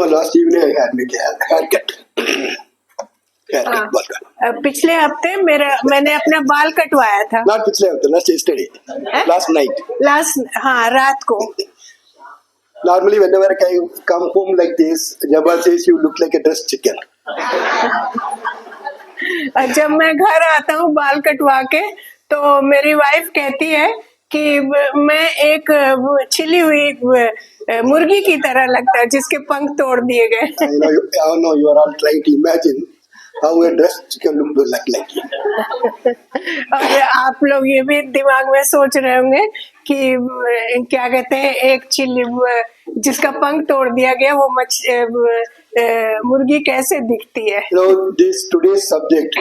last evening I had my haircut. पिछले हफ्ते मैंने अपना बाल कटवाया था. Not पिछले हफ्ते, last yesterday. Last night. हाँ, रात को. Normally whenever I come home like this, Jabbar says you look like a dressed chicken. जब मैं घर आता हूँ बाल कटवा के तो मेरी वाइफ कहती है कि मैं एक छिली हुई मुर्गी की तरह लगता है जिसके पंख तोड़ दिए गए. I know you are all trying to imagine how a dressed chicken look like. और आप लोग ये भी दिमाग में सोच रहे होंगे कि क्या कहते हैं एक चिल्ली जिसका पंख तोड़ दिया गया वो मुर्गी कैसे दिखती है. This today's subject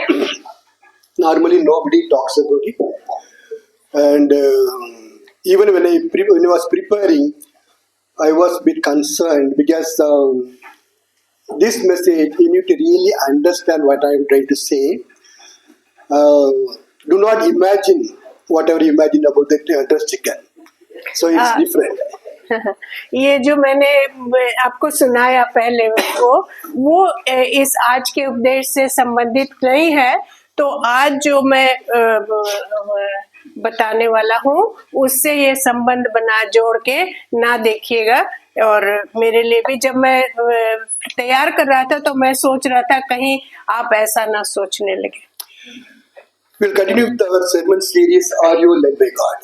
normally nobody talks about it, and even when I was preparing, I was a bit concerned because this message you need to really understand what I am trying to say. Do not imagine whatever you imagine about the dressed chicken. So it's different. ये जो मैंने आपको सुनाया पहले वो इस आज के उपदेश से संबंधित नहीं है. तो आज जो मैं बताने वाला हूँ उससे ये संबंध बना जोड़ के ना देखिएगा. और मेरे लिए भी जब मैं तैयार कर रहा था तो मैं सोच रहा था कहीं आप ऐसा ना सोचने लगे. We'll continue with our sermon series, Are You Led by God?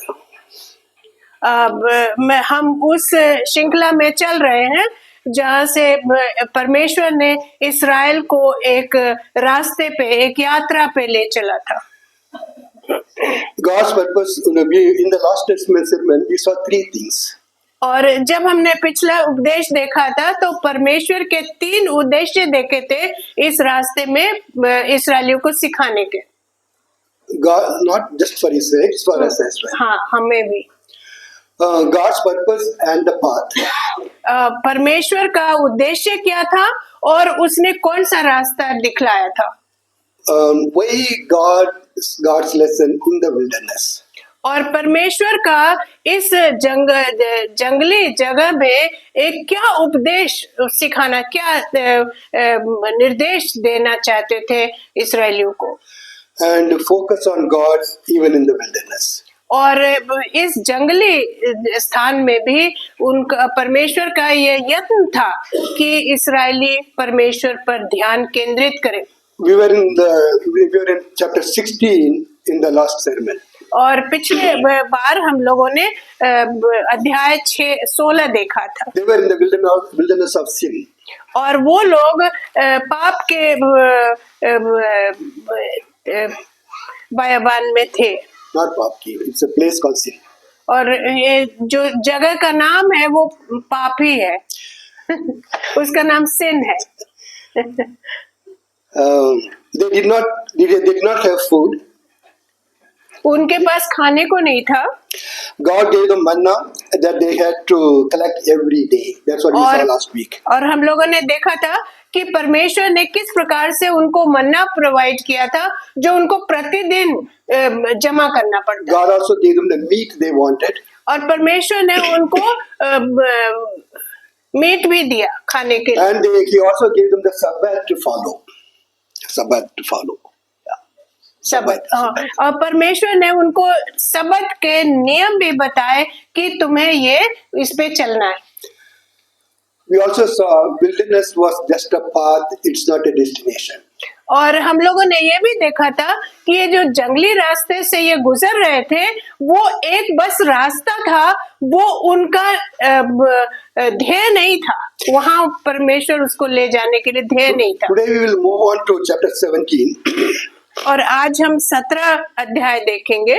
हम उस श्रृंखला में चल रहे हैं जहाँ से परमेश्वर ने इस्राएल को एक रास्ते पे एक यात्रा पे ले चला था. God's purpose in the last testament sermon we saw three things. और जब हमने पिछला उपदेश देखा था तो परमेश्वर के 3 उद्देश्य देखे थे इस रास्ते में इस्राएलियों को सिखाने के. God, not just for Israel, it's for us as well. हाँ, हमें भी. God's purpose and the path. परमेश्वर का उद्देश्य क्या था और उसने कौन सा रास्ता दिखलाया था. Why God's lesson in the wilderness. और परमेश्वर का इस जंगली जगह में एक क्या उपदेश सिखाना क्या निर्देश देना चाहते थे इस्राएलियों को. And focus on God even in the wilderness. और इस जंगली स्थान में भी उनका परमेश्वर का ये यत्न था कि इस्राएली परमेश्वर पर ध्यान केंद्रित करें. We were in chapter 16 in the last sermon. और पिछले बार हम लोगों ने अध्याय 16 देखा था. They were in the wilderness of sin. और वो लोग पाप के बयाबान में थे. Not पाप की, it's a place called sin. और ये जो जगह का नाम है वो पाप ही है. उसका नाम सिन है. They did not have food. उनके पास खाने को नहीं था. God gave them manna that they had to collect every day. That's what we saw last week. और हम लोगों ने देखा था कि परमेश्वर ने किस प्रकार से उनको मन्ना प्रोवाइड किया था जो उनको प्रतिदिन जमा करना पड़ता. God also gave them the meat they wanted. और परमेश्वर ने उनको मीट भी दिया खाने के लिए. And he also gave them the Sabbath to follow. सबत. और परमेश्वर ने उनको सबत के नियम भी बताए कि तुम्हें ये इस पे चलना है. We also saw wilderness was just a path, it's not a destination. और हम लोगों ने ये भी देखा था कि ये जो जंगली रास्ते से ये गुजर रहे थे वो एक बस रास्ता था, वो उनका ध्येय नहीं था. वहाँ परमेश्वर उसको ले जाने के लिए ध्येय नहीं था. Today we will move on to chapter 17. और आज हम 17 अध्याय देखेंगे.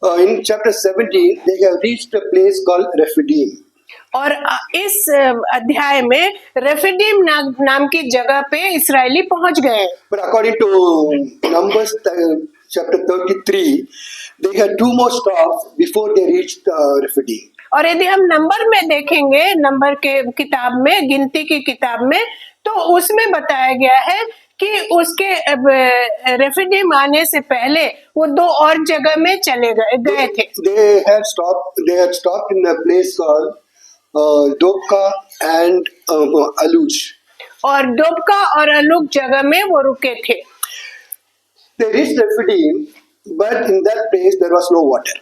In chapter 17 they have reached a place called Rephidim. और इस अध्याय में रेफिडीम नाम की जगह पे इस्राएली पहुंच गए. But according to Numbers chapter 33, they had 2 more stops before they reached Rephidim. और यदि हम नंबर में देखेंगे, नंबर के किताब में, गिनती की किताब में, तो उसमें बताया गया है कि उसके रेफिडीम आने से पहले वो 2 और जगह में चले गए थे. They had stopped in a place called Doka and Aluj. और डोबका और अलुक जगह में वो रुके थे। They reached Rephidim, but in that place there was no water.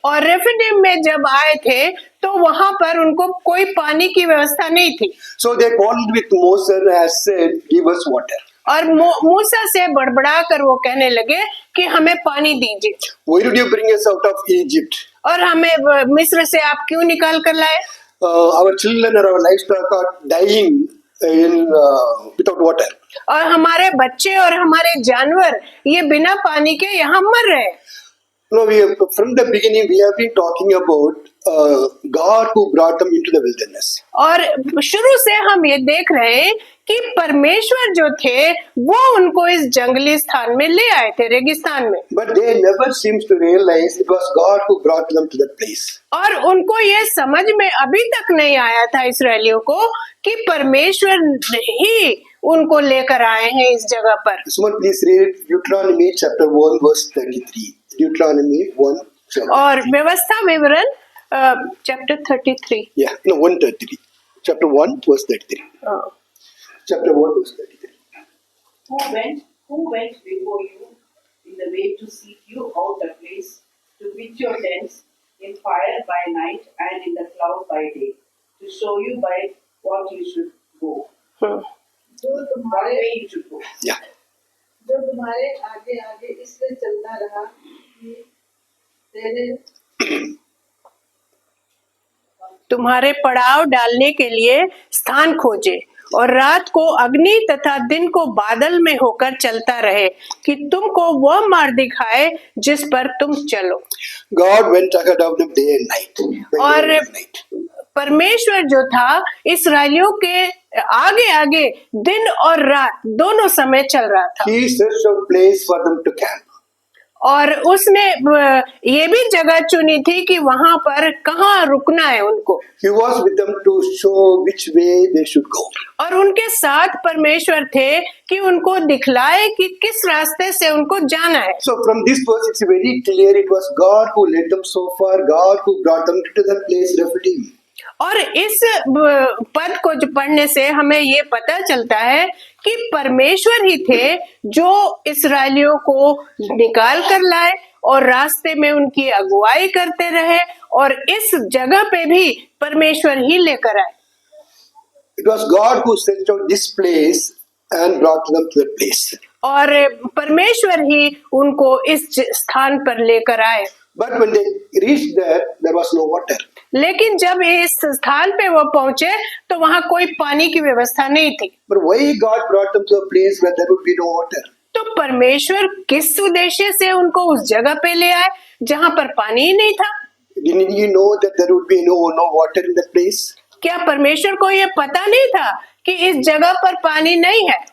और रेफिडिम में जब आए थे तो वहां पर उनको कोई पानी की व्यवस्था नहीं थी। So they called with Moses and said, "Give us water." और मूसा से बड़बड़ा कर वो कहने लगे कि हमें पानी दीजिए। Why did you bring us out of Egypt? और हमें मिस्र से आप क्यों निकाल कर लाए? Our children and our livestock are dying without water. और हमारे बच्चे और हमारे जानवर ये बिना पानी के यहाँ मर रहे हैं। No, from the beginning we have been talking about God who brought them into the wilderness. और शुरू से हम ये देख रहे हैं कि परमेश्वर जो थे वो उनको इस जंगली स्थान में ले आए थे, रेगिस्तान में। But they never seems to realize it was God who brought them to that place. और उनको ये समझ में अभी तक नहीं आया था इसराइलियों को कि परमेश्वर ही उनको लेकर आए हैं इस जगह पर। Someone please read Deuteronomy chapter 1 verse 33. Deuteronomy 1. और व्यवस्था विवरण chapter 33। Yeah, no, 133. Chapter 1 verse 33. Chapter 1 verse 33. Who went before you in the way to seek you out a place to pitch your tents in fire by night and in the cloud by day, to show you by what you should go, what way you should go. Yeah. जो तुम्हारे आगे आगे इसलिए चलता रहा कि तेरे तुम्हारे पड़ाव डालने के लिए स्थान खोजे और रात को अग्नि तथा दिन को बादल में होकर चलता रहे कि तुमको वह मार्ग दिखाए जिस पर तुम चलो। God went ahead of them day and night. और Day and night. परमेश्वर जो था इसराइलियों के आगे आगे दिन और रात दोनों समय चल रहा था। He searched a place for them to camp. और उसने ये भी जगह चुनी थी कि वहां पर कहाँ रुकना है उनको। He was with them to show which way they should go. और उनके साथ परमेश्वर थे कि उनको दिखलाए कि किस रास्ते से उनको जाना है। So from this verse it's very clear it was God who led them so far, God who brought them to the place Rephidim. और इस पद को जो पढ़ने से हमें ये पता चलता है कि परमेश्वर ही थे जो इसराइलियों को निकाल कर लाए और रास्ते में उनकी अगुवाई करते रहे और इस जगह पे भी परमेश्वर ही लेकर आए। It was God who set out this place and brought them to that place. और परमेश्वर ही उनको इस स्थान पर लेकर आए। But when they reached there was no water. लेकिन जब इस स्थान पे वो पहुंचे तो वहां कोई पानी की व्यवस्था नहीं थी। But why God brought them to a place where there would be no water? तो परमेश्वर किस उद्देश्य से उनको उस जगह पे ले आए जहां पर पानी ही नहीं था? Didn't you know that there would be no water in that place? क्या परमेश्वर को ये पता नहीं था कि इस जगह पर पानी नहीं है?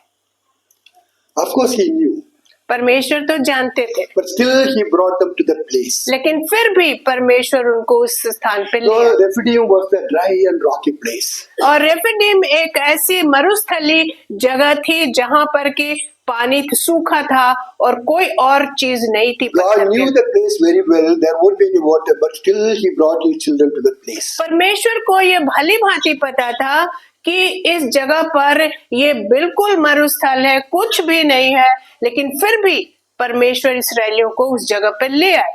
Of course he knew. परमेश्वर तो जानते थे, But still he brought them to that place. लेकिन फिर भी परमेश्वर उनको उस स्थान पे ले So आए। Rephidim was the dry and rocky place. और रेफिडिम एक ऐसी मरुस्थली जगह थी जहां पर कि पानी सूखा था और कोई और चीज नहीं थी। God knew the place very well. There won't be any water, but still he brought his children to that place. परमेश्वर को ये भली भांति पता था कि इस जगह पर ये बिल्कुल मरुस्थल है, कुछ भी नहीं है, लेकिन फिर भी परमेश्वर इसराइलियों को उस जगह पर ले आए।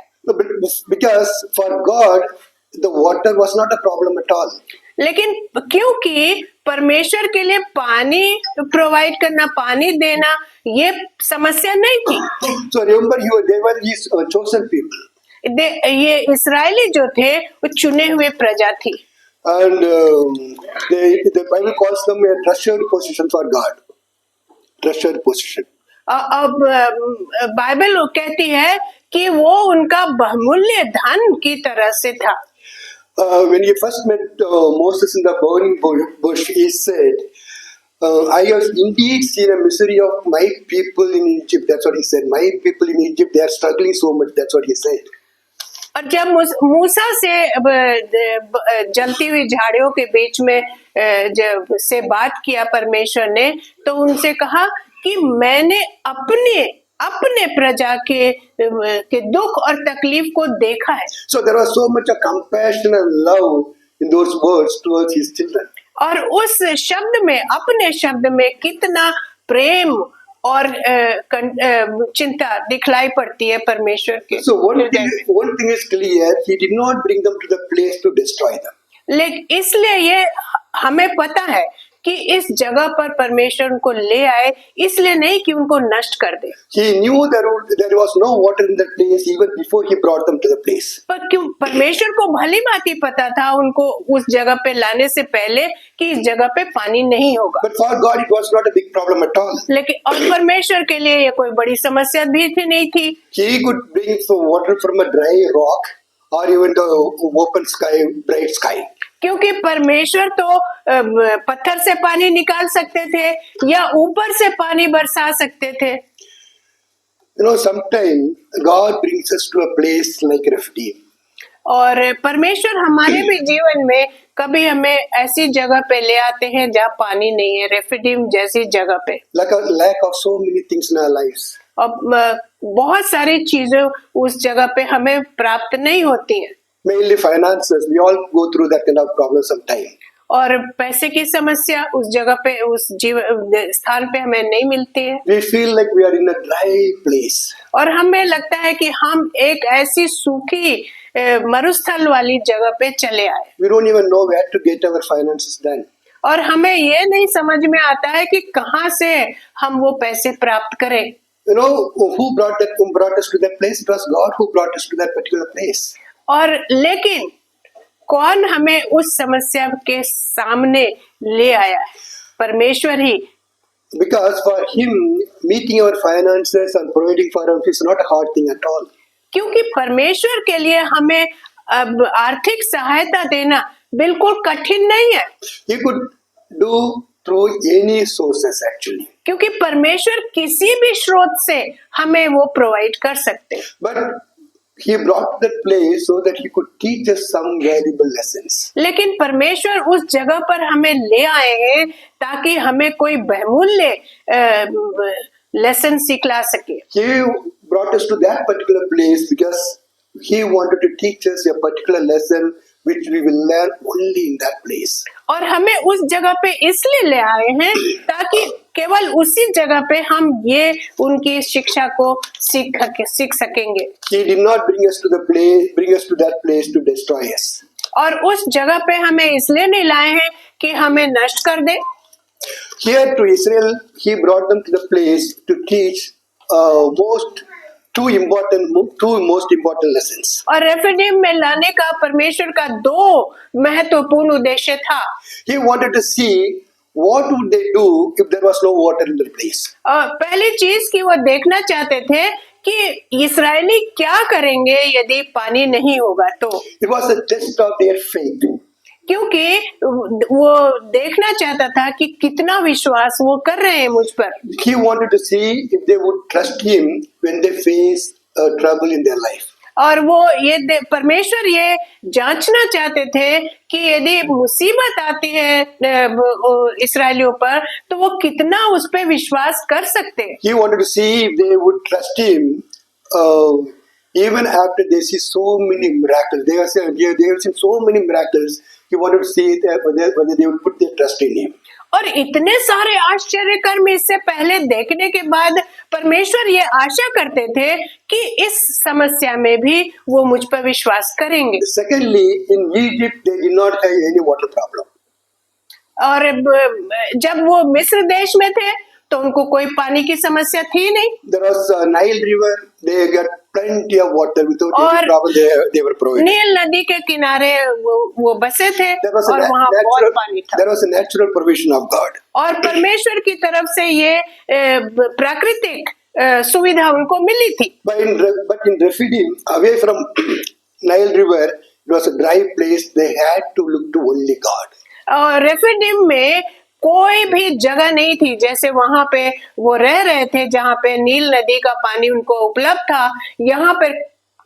Because for God, the water was not a problem at all. लेकिन क्योंकि परमेश्वर के लिए पानी प्रोवाइड करना, पानी देना ये समस्या नहीं थी। So remember, they were his chosen people. ये इस्राएली जो थे वो चुने हुए प्रजा थी। And the Bible calls them a treasured possession for God. Treasured possession. अब बाइबल कहती है कि वो उनका बहुमूल्य धन की तरह से था। When he first met Moses in the burning bush, he said, I have indeed seen a misery of my people in Egypt. That's what he said. My people in Egypt, they are struggling so much. That's what he said. और जब मूसा से जलती हुई झाड़ियों के बीच में जब से बात किया परमेश्वर ने, तो उनसे कहा कि मैंने अपने प्रजा के दुख और तकलीफ को देखा है। So there was so much of compassion and love in those words towards his children. और उस शब्द में, अपने शब्द में कितना प्रेम और चिंता दिखलाई पड़ती है परमेश्वर के। So one thing is clear, he did not bring them to the place to destroy them. लेकिन इसलिए ये हमें पता है कि इस जगह पर परमेश्वर उनको ले आए, इसलिए नहीं कि उनको नष्ट कर दे। He knew there was no water in that place even before he brought them to the place. पर क्यों परमेश्वर को भली भांति पता था उनको उस जगह पे लाने से पहले कि इस जगह पे पानी नहीं होगा। But for God it was not a big problem at all. लेकिन और परमेश्वर के लिए ये कोई बड़ी समस्या भी नहीं थी। He could bring some water from a dry rock or even the open sky, bright sky. क्योंकि परमेश्वर तो पत्थर से पानी निकाल सकते थे या ऊपर से पानी बरसा सकते थे। You know, sometimes God brings us to a place like Rephidim. और परमेश्वर हमारे भी जीवन में कभी हमें ऐसी जगह पे ले आते हैं जहाँ पानी नहीं है, रेफिडिम जैसी जगह पे। Like a lack of so many things in our lives. और बहुत सारी चीजें उस जगह पे हमें प्राप्त नहीं होती हैं। Mainly finances. We all go through that kind of problem sometime. और पैसे की समस्या उस जगह पे, उस स्थान पे हमें नहीं मिलती है। We feel like we are in a dry place. और हमें लगता है कि हम एक ऐसी सूखी मरुस्थल वाली जगह पे चले आए। We don't even know where to get our finances done. और हमें ये नहीं समझ में आता है कि कहाँ से हम वो पैसे प्राप्त करें। You know, who brought us to that place? It was God who brought us to that particular place. और लेकिन कौन हमें उस समस्या के सामने ले आया है? परमेश्वर ही। Because for him, meeting our finances and providing for us is not a hard thing at all. क्योंकि परमेश्वर के लिए हमें अब आर्थिक सहायता देना बिल्कुल कठिन नहीं है। He could do through any sources actually. क्योंकि परमेश्वर किसी भी स्रोत से हमें वो प्रोवाइड कर सकते हैं। But he brought that place so that he could teach us some valuable lessons. लेकिन परमेश्वर उस जगह पर हमें ले आए हैं ताकि हमें कोई बहुमूल्य लेसन सिखला सके। He brought us to that particular place because he wanted to teach us a particular lesson which we will learn only in that place. और हमें उस जगह पे इसलिए ले आए हैं ताकि केवल उसी जगह पे हम ये उनकी शिक्षा को सीख सकेंगे। He did not bring us to that place to destroy us. और उस जगह पे हमें इसलिए नहीं लाए हैं कि हमें नष्ट कर दे। Here to Israel, he brought them to the place to teach two most important lessons. और रेफिडिम में लाने का परमेश्वर का दो महत्वपूर्ण उद्देश्य था। He wanted to see what would they do if there was no water in the place. और पहली चीज की वो देखना चाहते थे कि इस्राएली क्या करेंगे यदि पानी नहीं होगा तो। It was a test of their faith. क्योंकि वो देखना चाहता था कि कितना विश्वास वो कर रहे हैं मुझ पर। He wanted to see if they would trust him when they face trouble in their life. और वो ये परमेश्वर ये जांचना चाहते थे कि यदि मुसीबत आती है इस्राएलियों पर तो वो कितना उस पे विश्वास कर सकते हैं। He wanted to see if they would trust him even after they see so many miracles. They have seen so many miracles. He wanted to see whether they would put their trust in him. और इतने सारे आश्चर्य कर्म इससे पहले देखने के बाद परमेश्वर ये आशा करते थे कि इस समस्या में भी वो मुझ पर विश्वास करेंगे। Secondly, in Egypt they did not have any water problem. और जब वो मिस्र देश में थे तो उनको कोई पानी की समस्या थी नहीं। There was a Nile River. They got plenty of water without any problem. They were provided. नील नदी के किनारे वो बसे थे There was और वहाँ बहुत पानी था। There was a natural provision of God. और परमेश्वर की तरफ से ये प्राकृतिक सुविधा उनको मिली थी। But in Rephidim, away from Nile River, it was a dry place. They had to look to only God. और रेफिडिम में कोई भी जगह नहीं थी, जैसे वहां पे वो रह रहे थे जहाँ पे नील नदी का पानी उनको उपलब्ध था, यहाँ पे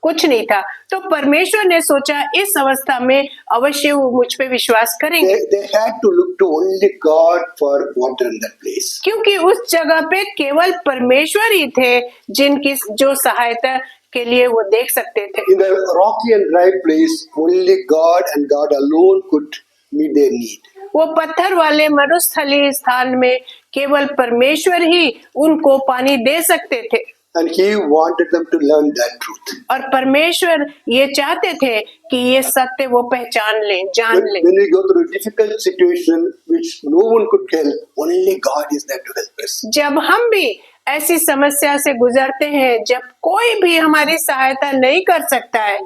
कुछ नहीं था। तो परमेश्वर ने सोचा इस अवस्था में अवश्य वो मुझ पे विश्वास करेंगे। They had to look to only God for water in that place. क्योंकि उस जगह पे केवल परमेश्वर ही थे जिनकी जो सहायता के लिए वो देख सकते थे। In the rocky and dry place, only God and God alone could meet their need. वो पत्थर वाले मरुस्थलीय स्थान में केवल परमेश्वर ही उनको पानी दे सकते थे। And He wanted them to learn that truth. और परमेश्वर ये चाहते थे कि ये सत्य वो पहचान लें, जान लें। When we go through a difficult situation which no one could help, only God is there to help us. जब हम भी ऐसी समस्या से गुजरते हैं, जब कोई भी हमारी सहायता नहीं कर सकता है,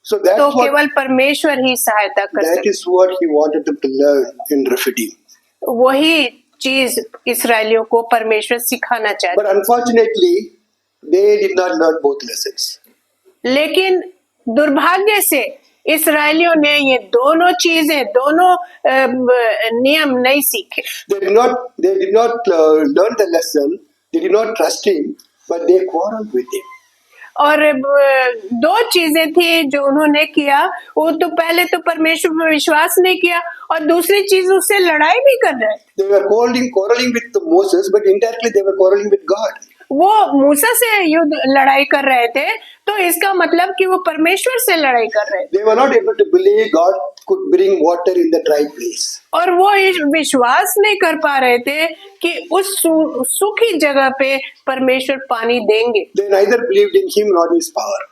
So that's तो what, केवल परमेश्वर ही सहायता कर that सकता is what He wanted them to learn in Rephidim. है। वही चीज इसराइलियों को परमेश्वर सिखाना चाहते। But unfortunately, they did not learn both lessons. लेकिन दुर्भाग्य से इसराइलियों ने ये दोनों चीजें, दोनों नियम नहीं सीखे। They did not learn the lesson. They did not trust Him, but they quarreled with Him. और दो चीजें थी जो उन्होंने किया, वो तो पहले तो परमेश्वर पर विश्वास नहीं किया और दूसरी चीज उससे लड़ाई भी कर रहे थे। They were quarreling with Moses, but indirectly they were quarreling with God. वो मूसा से युद्ध लड़ाई कर रहे थे, तो इसका मतलब कि वो परमेश्वर से लड़ाई कर रहे थे। They were not able to believe God could bring water in the dry place. और वो विश्वास नहीं कर पा रहे थे कि उस सूखी जगह पे परमेश्वर पानी देंगे। They neither believed in Him nor His power.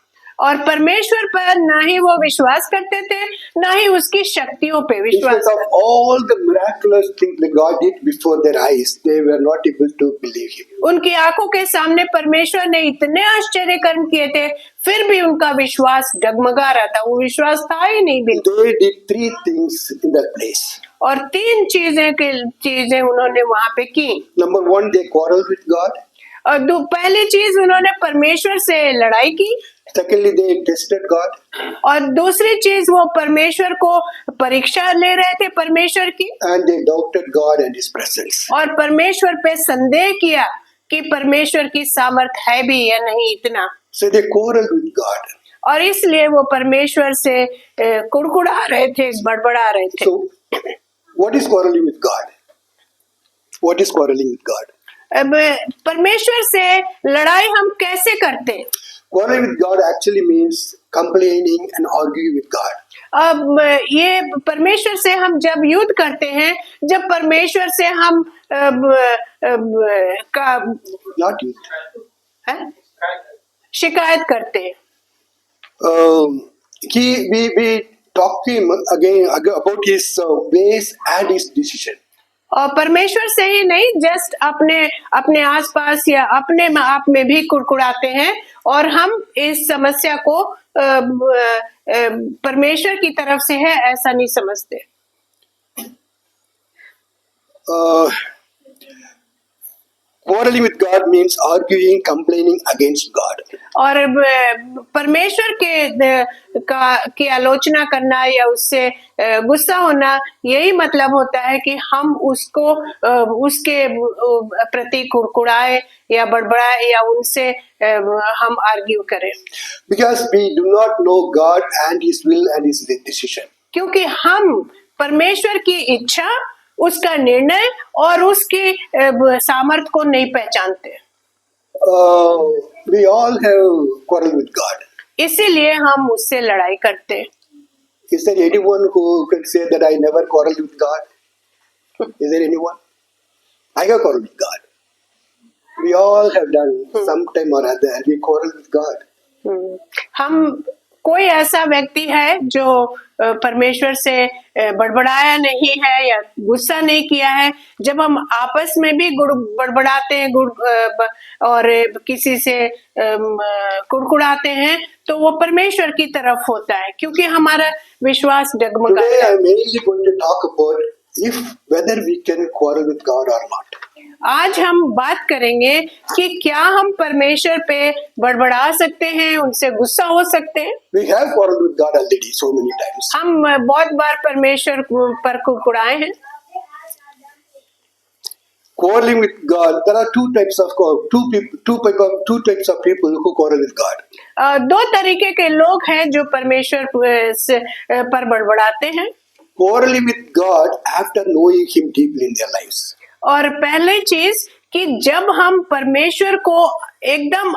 और परमेश्वर पर ना ही वो विश्वास करते थे, ना ही उसकी शक्तियों पे In विश्वास spite of all the miraculous things that God did before their eyes, they were not able to believe Him. उनकी आंखों के सामने परमेश्वर ने इतने आश्चर्य कर्म किए थे, फिर भी उनका विश्वास डगमगा रहा था। वो विश्वास था ही नहीं बिल्कुल। They did three things in that place. और तीन चीजें उन्होंने वहां पे की। Number one, they quarreled with God. और पहली चीज उन्होंने परमेश्वर से लड़ाई की। Secondly, they tested God. और दूसरी चीज वो परमेश्वर को परीक्षा ले रहे थे परमेश्वर की। And they doubted God and His presence. और परमेश्वर पे संदेह किया कि परमेश्वर की सामर्थ है भी या नहीं इतना। So they quarreled with God. और इसलिए वो परमेश्वर से कुड़कुड़ा रहे थे, बड़बड़ा रहे थे। So, what is quarreling with God? What is quarreling with God? अब परमेश्वर से लड़ाई हम कैसे करते हैं? Quarreling with God actually means complaining and arguing with God. अब ये परमेश्वर से हम जब युद्ध करते हैं, जब परमेश्वर से हम Not you. शिकायत करते हैं। We talk to Him again about His ways and His decision. और परमेश्वर से ही नहीं, जस्ट अपने आसपास या अपने आप में भी कुड़कुड़ाते हैं और हम इस समस्या को परमेश्वर की तरफ से है ऐसा नहीं समझते। Quarreling with God means arguing, complaining against God. और परमेश्वर की आलोचना करना या उससे गुस्सा होना, यही मतलब होता है कि हम उसके प्रति कुड़कुड़ाए या बड़बड़ाए या उनसे हम आर्ग्यू करें। Because we do not know God and His will and His decision. क्योंकि हम परमेश्वर की इच्छा, उसका निर्णय और उसके सामर्थ को नहीं पहचानते। We all have quarreled with God. इसीलिए हम उससे लड़ाई करते हैं। Is there anyone who can say that I never quarreled with God? Is there anyone? I have quarreled with God. We all have done sometime or other. We quarreled with God. हम कोई ऐसा व्यक्ति है जो परमेश्वर से बड़बड़ाया नहीं है या गुस्सा नहीं किया है। जब हम आपस में भी बड़बड़ाते हैं और किसी से कुड़कुड़ाते हैं, तो वो परमेश्वर की तरफ होता है, क्योंकि हमारा विश्वास डगमगाता है। Today I am mainly going to talk about whether we can quarrel with God or not. आज हम बात करेंगे कि क्या हम परमेश्वर पे बड़बड़ा सकते हैं, उनसे गुस्सा हो सकते हैं। We have quarreled with God already so many times. हम बहुत बार परमेश्वर पर कुड़कुड़ाए हैं। Quarreling with God, there are two types of people who quarrel with God. दो तरीके के लोग हैं जो परमेश्वर पर बड़बड़ाते हैं। Quarreling with God after knowing Him deeply in their lives. और पहली चीज कि जब हम परमेश्वर को एकदम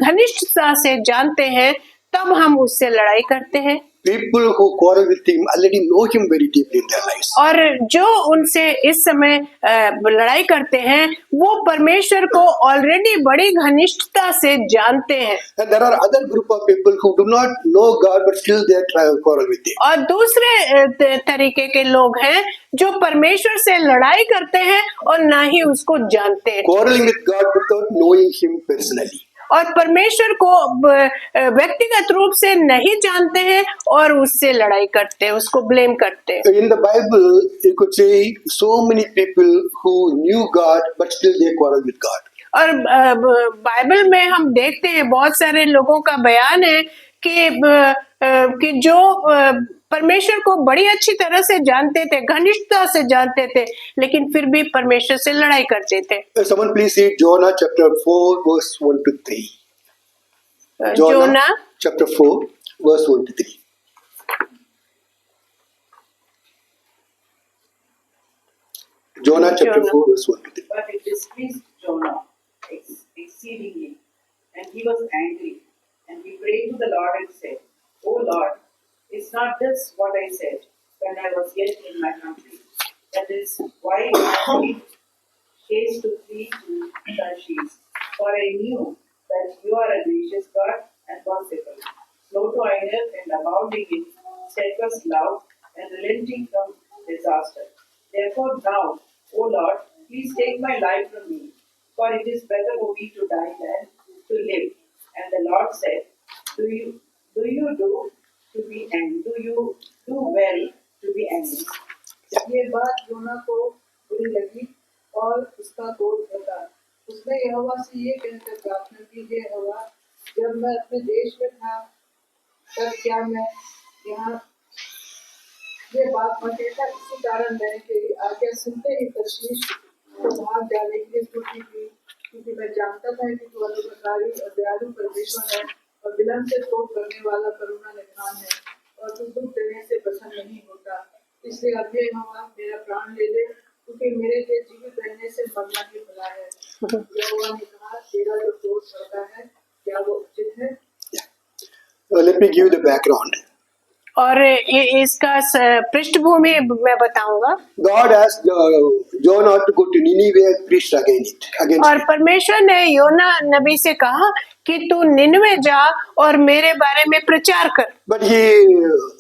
घनिष्ठता से जानते हैं, तब हम उससे लड़ाई करते हैं। People who quarrel with him already know him very deeply in their lives. और जो उनसे इस समय लड़ाई करते हैं, वो परमेश्वर को ऑलरेडी बड़ी घनिष्ठता से जानते हैं। And there are other group of people who do not know God but still they try to quarrel with him. और दूसरे तरीके के लोग हैं जो परमेश्वर से लड़ाई करते हैं और ना ही उसको जानते हैं, Quarreling with God without knowing him personally. और परमेश्वर को व्यक्तिगत रूप से नहीं जानते हैं और उससे लड़ाई करते हैं, उसको ब्लेम करते हैं। In the Bible, you could say so many people who knew God but still they quarrel with God. और बाइबल में हम देखते हैं बहुत सारे लोगों का बयान है कि जो परमेश्वर को बड़ी अच्छी तरह से जानते थे, घनिष्ठता से जानते थे, लेकिन फिर भी परमेश्वर से लड़ाई करते थे। Someone please read Jonah chapter 4 verse 1 to 3. Jonah chapter 4 verse 1 to 3. Jonah chapter 4 verse 1 to 3. But it displeased Jonah exceedingly, and he was angry, and he prayed to the Lord and said, O Lord, is not this what I said when I was yet in my country? That is why I made haste to flee to Tarshish, for I knew that you are a gracious God and merciful, slow to anger and abounding in steadfast love and relenting from disaster. Therefore now, O Lord, please take my life from me, for it is better for me to die than to live. And the Lord said, Do you do to be angry? Do you do well to be angry? ये बात योना को बुरी लगी और उसका क्रोध बढ़ा। उसने यहोवा से ये कहकर प्रार्थना की, हे यहोवा, जब मैं अपने देश में था तब क्या मैं यहाँ ये बात न कहता? इसी कारण मैंने तेरी आज्ञा सुनते ही तर्शीश को भाग जाने के लिए स्तुति की, क्योंकि मैं जानता था कि तू अनुग्रहकारी और दयालु परमेश्वर है और विलंब से क्रोध करने वाला करुणा निधान है और तू दुख देने से प्रसन्न नहीं होता। इसलिए अब हे यहोवा, मेरा प्राण ले ले, क्योंकि मेरे लिए जीवित रहने से मरना ही भला है। यहोवा ने कहा, तेरा जो क्रोध करता है क्या वो उचित है? Let me give you the background. और ये इसका पृष्ठभूमि मैं बताऊंगा। God asked Jonah to go to Nineveh and preach against और it. परमेश्वर ने योना नबी से कहा कि तू निनवे जा और मेरे बारे में प्रचार कर। But he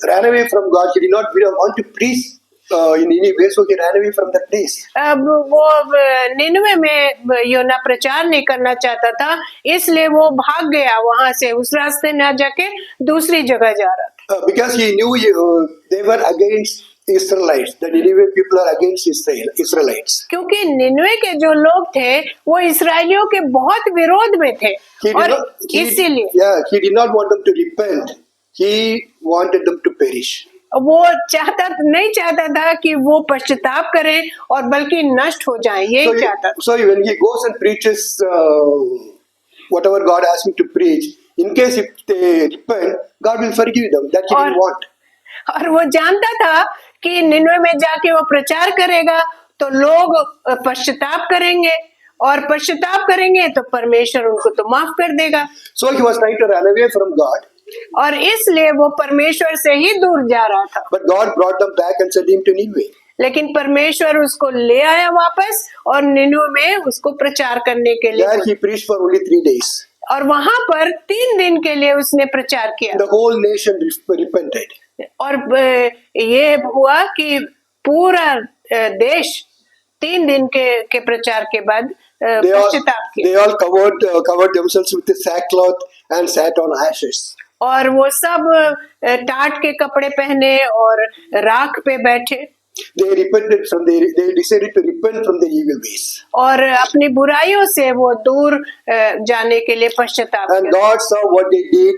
ran away from God. He did not want to preach in Nineveh, so he ran away from that place. अब वो निनवे में योना प्रचार नहीं करना चाहता था, इसलिए वो भाग गया वहां से, उस रास्ते ना जाके दूसरी जगह जा रहा था। Because he knew they were against Israelites. The Nineveh people are against Israelites. क्योंकि निनवे के जो लोग थे वो इसराइलियों के बहुत विरोध में थे, और इसीलिए he did not want them to repent. He wanted them to perish. वो नहीं चाहता था कि वो पश्चाताप करें और बल्कि नष्ट हो जाएं, यही चाहता था। So when he goes and preaches whatever God asked him to preach, in case if they repent, God will forgive them. That he didn't want. और वो जानता था कि निनवे में जाके वो प्रचार करेगा तो लोग पश्चाताप करेंगे, और पश्चाताप करेंगे तो परमेश्वर उनको तो माफ कर देगा। So he was trying to run away from God. और इसलिए वो परमेश्वर से ही दूर जा रहा था। But God brought them back and sent him to Nineveh. लेकिन परमेश्वर उसको ले आया वापस और निनवे में उसको प्रचार करने के लिए। There he preached for only 3 days. और वहां पर 3 दिन के लिए उसने प्रचार किया। The whole nation repented. और ये हुआ कि पूरा देश 3 दिन के प्रचार के बाद पश्चाताप किया। They all covered themselves with the sackcloth and sat on ashes. और वो सब टाट के कपड़े पहने और राख पे बैठे। They decided to repent from their evil ways. और अपनी बुराइयों से वो दूर जाने के लिए पश्चाताप किया। And God saw what they did,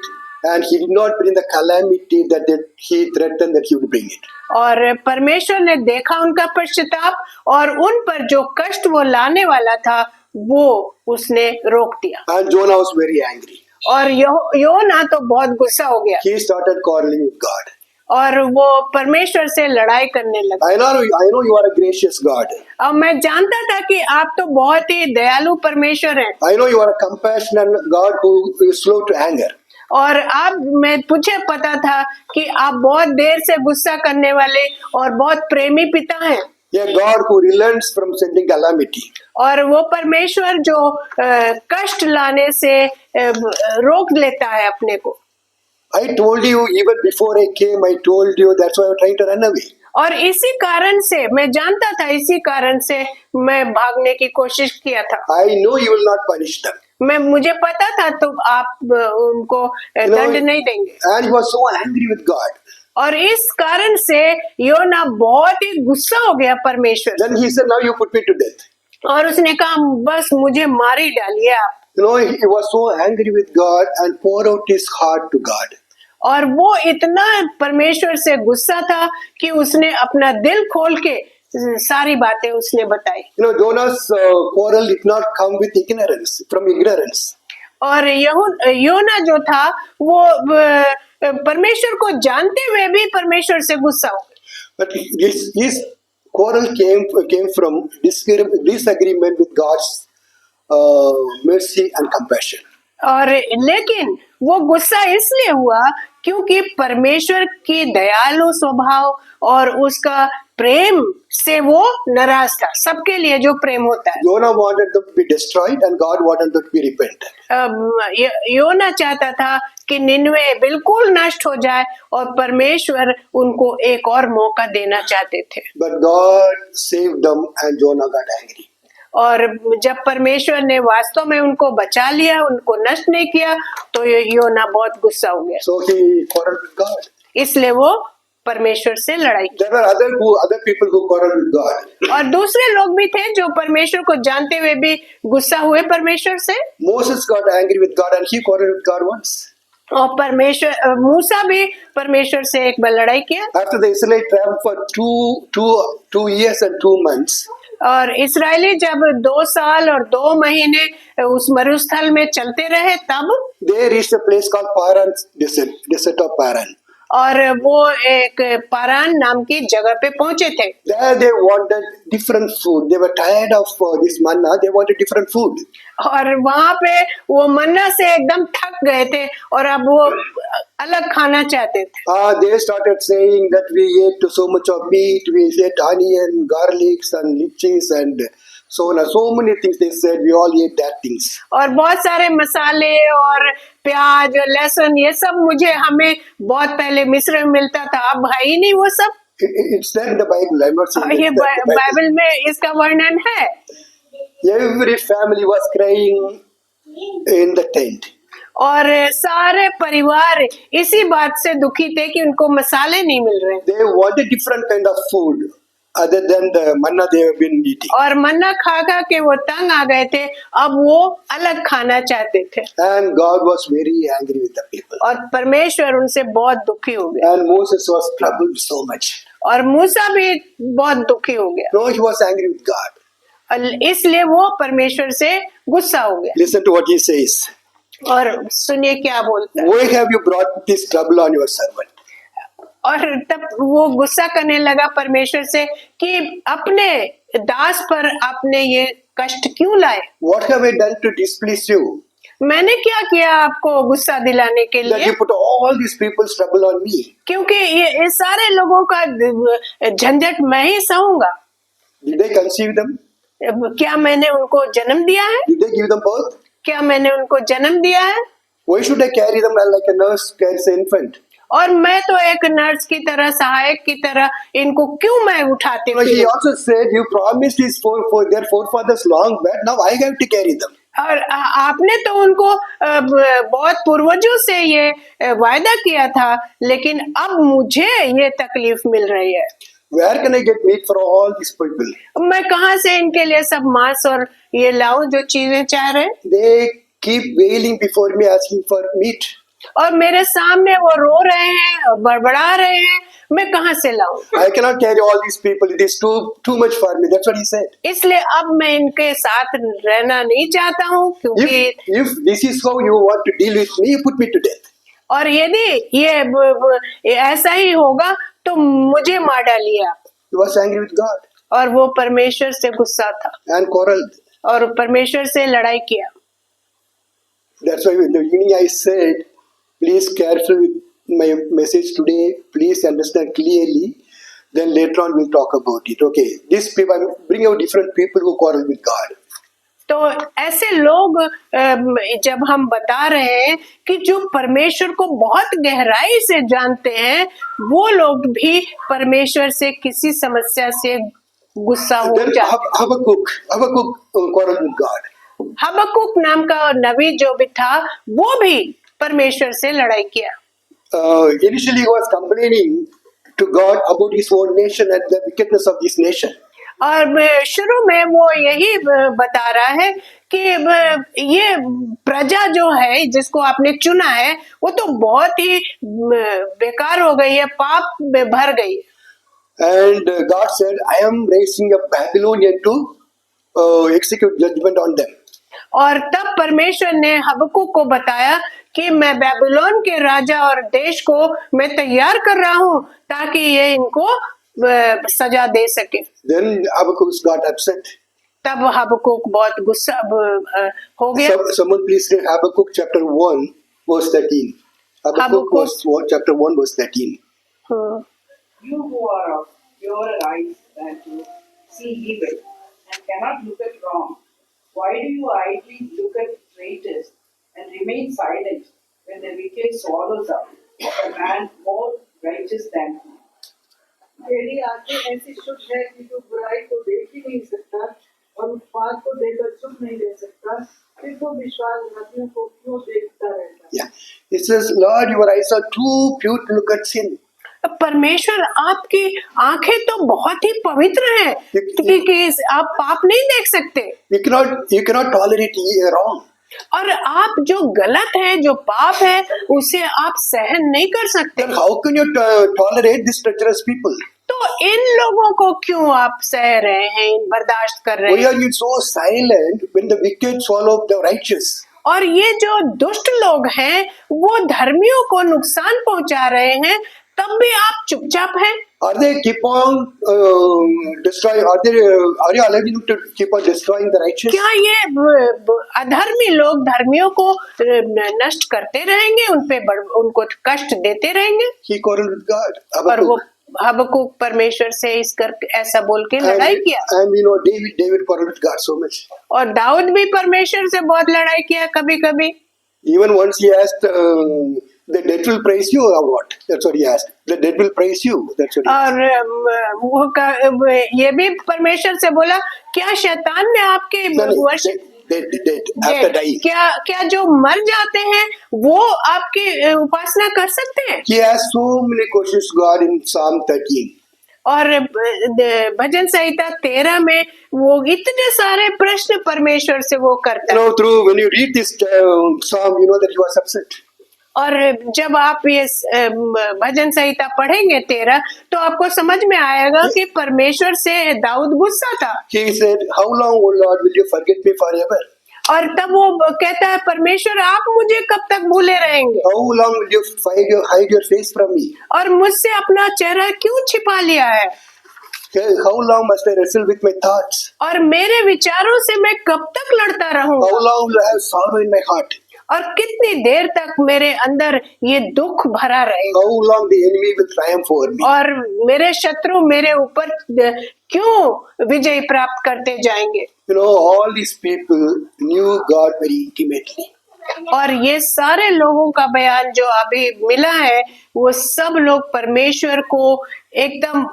and He did not bring the calamity that He threatened that He would bring it. और परमेश्वर ने देखा उनका पश्चाताप और उन पर जो कष्ट वो लाने वाला था वो उसने रोक दिया। And Jonah was very angry. और योना तो बहुत गुस्सा हो गया। He started quarreling with God. और वो परमेश्वर से लड़ाई करने लगा। I know you are a gracious God. और मैं जानता था कि आप तो बहुत ही दयालु परमेश्वर हैं I know you are a compassionate God who is slow to anger. और मुझे पता था कि आप बहुत देर से गुस्सा करने वाले और बहुत प्रेमी पिता हैं। A God who relents from sending calamity. और वो परमेश्वर जो कष्ट लाने से रोक लेता है अपने को। I told you even before I came, I told you that's why you're trying to run away. और इसी कारण से मैं जानता था, इसी कारण से मैं भागने की कोशिश किया था। I know you will not punish them. मुझे पता था तो आप उनको दंड नहीं देंगे। And he was so angry with God. और इस कारण से योना बहुत ही गुस्सा हो गया परमेश्वर। Then he said, now you put me to death. और उसने कहा बस मुझे मार ही डालिए आप। He was so angry with God and poured out his heart to God. और वो इतना परमेश्वर से गुस्सा था कि उसने अपना दिल खोल के सारी बातें उसने बताई। Jonah's quarrel did not come with ignorance, from ignorance. और योना जो था वो परमेश्वर को जानते हुए भी परमेश्वर से गुस्सा हो। But his quarrel came from disagreement with God's mercy and compassion. और लेकिन वो गुस्सा इसलिए हुआ क्योंकि परमेश्वर की दयालु स्वभाव और उसका प्रेम से वो नाराज था। सबके लिए जो प्रेम होता है। Jonah wanted them to be destroyed and God wanted them to be repentant. योना चाहता था कि निनवे बिल्कुल नष्ट हो जाए और परमेश्वर उनको एक और मौका देना चाहते थे। But God saved them and Jonah got angry. और जब परमेश्वर ने वास्तव में उनको बचा लिया, उनको नष्ट नहीं किया, तो योना बहुत गुस्सा हो गया। So he quarreled with God. इसलिए वो परमेश्वर से लड़ाई की। There were other people who quarreled with God. और दूसरे लोग भी थे जो परमेश्वर को जानते हुए भी गुस्सा हुए परमेश्वर से। Moses got angry with God and he quarreled with God once. और मूसा भी परमेश्वर से एक बार लड़ाई किया। After the Israelites traveled for 2 years and 2 months. और इस्राएली जब 2 साल और 2 महीने उस मरुस्थल में चलते रहे तब they reached a place called Paran desert of Paran. और वो एक पारान नाम की जगह पे पहुंचे थे। There they wanted different food. They were tired of this manna. They wanted different food. और वहाँ पे वो मन्ना से एकदम थक गए थे और अब वो अलग खाना चाहते थे। They started saying that we ate so much of meat, we ate onion, garlics and lychees and so on. So many things they said. We all ate that things. और बहुत सारे मसाले और प्याज और लहसुन ये सब हमें बहुत पहले मिस्र में मिलता था, अब है ही नहीं वो सब। It's there in the Bible. I'm not saying ये बाइबल में इसका वर्णन है। Every family was crying in the tent. और सारे परिवार इसी बात से दुखी थे कि उनको मसाले नहीं मिल रहे। They wanted different kind of food other than the manna they have been eating. और मन्ना खा खा के वो तंग आ गए थे, अब वो अलग खाना चाहते थे। And God was very angry with the people. और परमेश्वर उनसे बहुत दुखी हो गया। And Moses was troubled so much. और मूसा भी बहुत दुखी हो गया। No, he was angry with God. इसलिए वो परमेश्वर से गुस्सा हो गया। Listen to what he says. और सुनिए क्या बोलता है। Why have you brought this trouble on your servant? और तब वो गुस्सा करने लगा परमेश्वर से कि अपने दास पर आपने ये कष्ट क्यों लाए? What have I done to displease you? मैंने क्या किया आपको गुस्सा दिलाने के That लिए? you put all these people's trouble on me. क्योंकि ये सारे लोगों का झंझट मैं ही सहूंगा। Did I conceive them? क्या मैंने उनको जन्म दिया है? Did I give them birth? क्या मैंने उनको जन्म दिया है? Why should I carry them like a nurse carries an infant? और मैं तो एक नर्स की तरह, सहायक की तरह इनको क्यों मैं उठाती He हूँ? also said, you promised this for their forefathers long back. Now I have to carry them. और आपने तो उनको बहुत पूर्वजों से ये वायदा किया था, लेकिन अब मुझे ये तकलीफ मिल रही है। Where can I get meat for all these people? मैं कहाँ से इनके लिए सब मांस और ये लाऊं जो चीजें चाह रहे हैं? They keep wailing before me asking for meat. और मेरे सामने वो रो रहे हैं, बड़बड़ा रहे हैं, मैं कहाँ से लाऊं? I cannot carry all these people. It is too much for me. That's what he said. इसलिए अब मैं इनके साथ रहना नहीं चाहता हूँ, क्योंकि If this is how you want to deal with me, you put me to death. और यदि ये ऐसा ही होगा तो मुझे मार डालिए आप। He was angry with God और वो परमेश्वर से गुस्सा था and quarreled. और परमेश्वर से लड़ाई किया। That's why in the beginning I said, please careful with my message today. Please understand clearly. Then later on we'll talk about it. Okay. These people, I'm bringing out different people who quarrel with God. तो ऐसे लोग जब हम बता रहे हैं कि जो परमेश्वर को बहुत गहराई से जानते हैं, वो लोग भी परमेश्वर से किसी समस्या से गुस्सा हो Then जाते हैं। Habakkuk quarreled with God. हबक्कुक नाम का नबी जो भी था, वो भी परमेश्वर से लड़ाई किया। Initially he was complaining to God about his own nation and the wickedness of this nation. और शुरू में वो यही बता रहा है कि ये प्रजा जो है जिसको आपने चुना है वो तो बहुत ही बेकार हो गई है, पाप में भर गई है। And God said, I am raising a Babylonian to execute judgment on them. और तब परमेश्वर ने हबक्कुक को बताया कि मैं बेबीलोन के राजा और देश को मैं तैयार कर रहा हूँ ताकि ये इनको सजा दे सके। Then Habakkuk got upset. तब हबक्कुक बहुत गुस्सा हो गया। Someone please read Habakkuk chapter 1 verse 13. Habakkuk chapter 1 verse 13. हाँ। You who are of purer eyes than to see evil and cannot look at wrong, why do you idly look at traitors and remain silent when the wicked swallows up a man more righteous than he? तेरी आंखें ऐसी शुद्ध है कि तू बुराई को देख ही नहीं सकता और उत्पाद को देखकर चुप नहीं रह सकता, फिर तो विश्वासघातियों को क्यों देखता रहता? Yeah. It says, Lord, your eyes are too pure to look at sin. परमेश्वर आपकी आंखें तो बहुत ही पवित्र हैं कि आप पाप नहीं देख सकते। You cannot tolerate wrong. और आप जो गलत है, जो पाप है, उसे आप सहन नहीं कर सकते। Then how can you tolerate these treacherous people? तो इन लोगों को क्यों आप सह रहे हैं, बर्दाश्त कर रहे Why हैं? are you so silent when the wicked swallow up the righteous? और ये जो दुष्ट लोग हैं, वो धर्मियों को नुकसान पहुंचा रहे हैं, तब भी आप चुपचाप हैं। Are they keep on destroying? Are you allowing them to keep on destroying the righteous? क्या ये अधर्मी लोग धर्मियों को नष्ट करते रहेंगे, उनको कष्ट देते रहेंगे? He quarreled with God. और वो हबक्कुक परमेश्वर से इस कर ऐसा बोल के लड़ाई किया। And you know David quarreled with God so much. और दाऊद भी परमेश्वर से बहुत लड़ाई किया कभी-कभी। Even once he asked, the dead will praise you or what? That's what he asked. The dead will praise you. That's what he asked. और ये भी परमेश्वर से बोला, क्या शैतान ने आपके Dead after dying. क्या जो मर जाते हैं वो आपकी उपासना कर सकते हैं? He asked so many questions to God in Psalm 13. और भजन संहिता 13 में वो इतने सारे प्रश्न परमेश्वर से वो करता है। Through when you read this psalm, you know that he was upset. और जब आप ये भजन संहिता पढ़ेंगे 13, तो आपको समझ में आएगा कि परमेश्वर से दाऊद गुस्सा था। He said, "How long, O Lord, will you forget me forever? और तब वो कहता है, परमेश्वर आप मुझे कब तक भूले रहेंगे? How long will you hide your face from me? और मुझसे अपना चेहरा क्यों छिपा लिया है? How long must I wrestle with my thoughts? और मेरे विचारों से मैं कब तक लड़ता रहूंगा? How long will I have sorrow in my heart? और कितनी देर तक मेरे अंदर ये दुख भरा रहेगा? How long the enemy will triumph over me? और मेरे शत्रु मेरे ऊपर क्यों विजय प्राप्त करते जाएंगे? You know, all these people knew God very intimately. और ये सारे लोगों का बयान जो अभी मिला है, वो सब लोग परमेश्वर को एकदम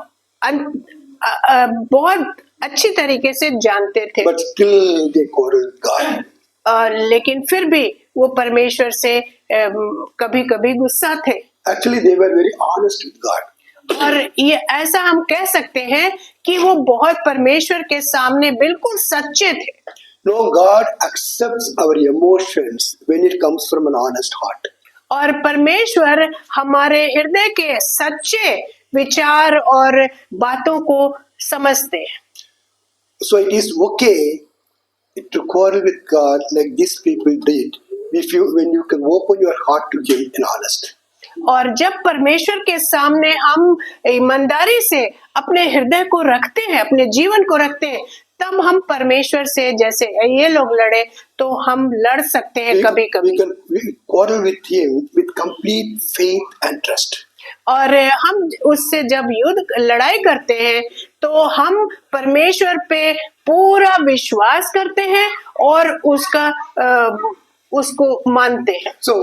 बहुत अच्छी तरीके से जानते थे। But still they quarreled God. लेकिन फिर भी वो परमेश्वर से कभी-कभी गुस्सा थे। Actually, they were very honest with God. और ये ऐसा हम कह सकते हैं कि वो बहुत परमेश्वर के सामने बिल्कुल सच्चे थे। No, God accepts our emotions when it comes from an honest heart. और परमेश्वर हमारे हृदय के सच्चे विचार और बातों को समझते हैं। So it is okay to quarrel with God like these people did when you can open your heart to Him in honest. और जब परमेश्वर के सामने हम ईमानदारी से अपने हृदय को रखते हैं, अपने जीवन को रखते हैं, तब हम परमेश्वर से, जैसे ये लोग लड़े, तो हम लड़ सकते हैं कभी कभी। We quarrel with Him with complete faith and trust. और हम उससे जब लड़ाई करते हैं तो हम परमेश्वर पे पूरा विश्वास करते हैं और उसको मानते हैं। So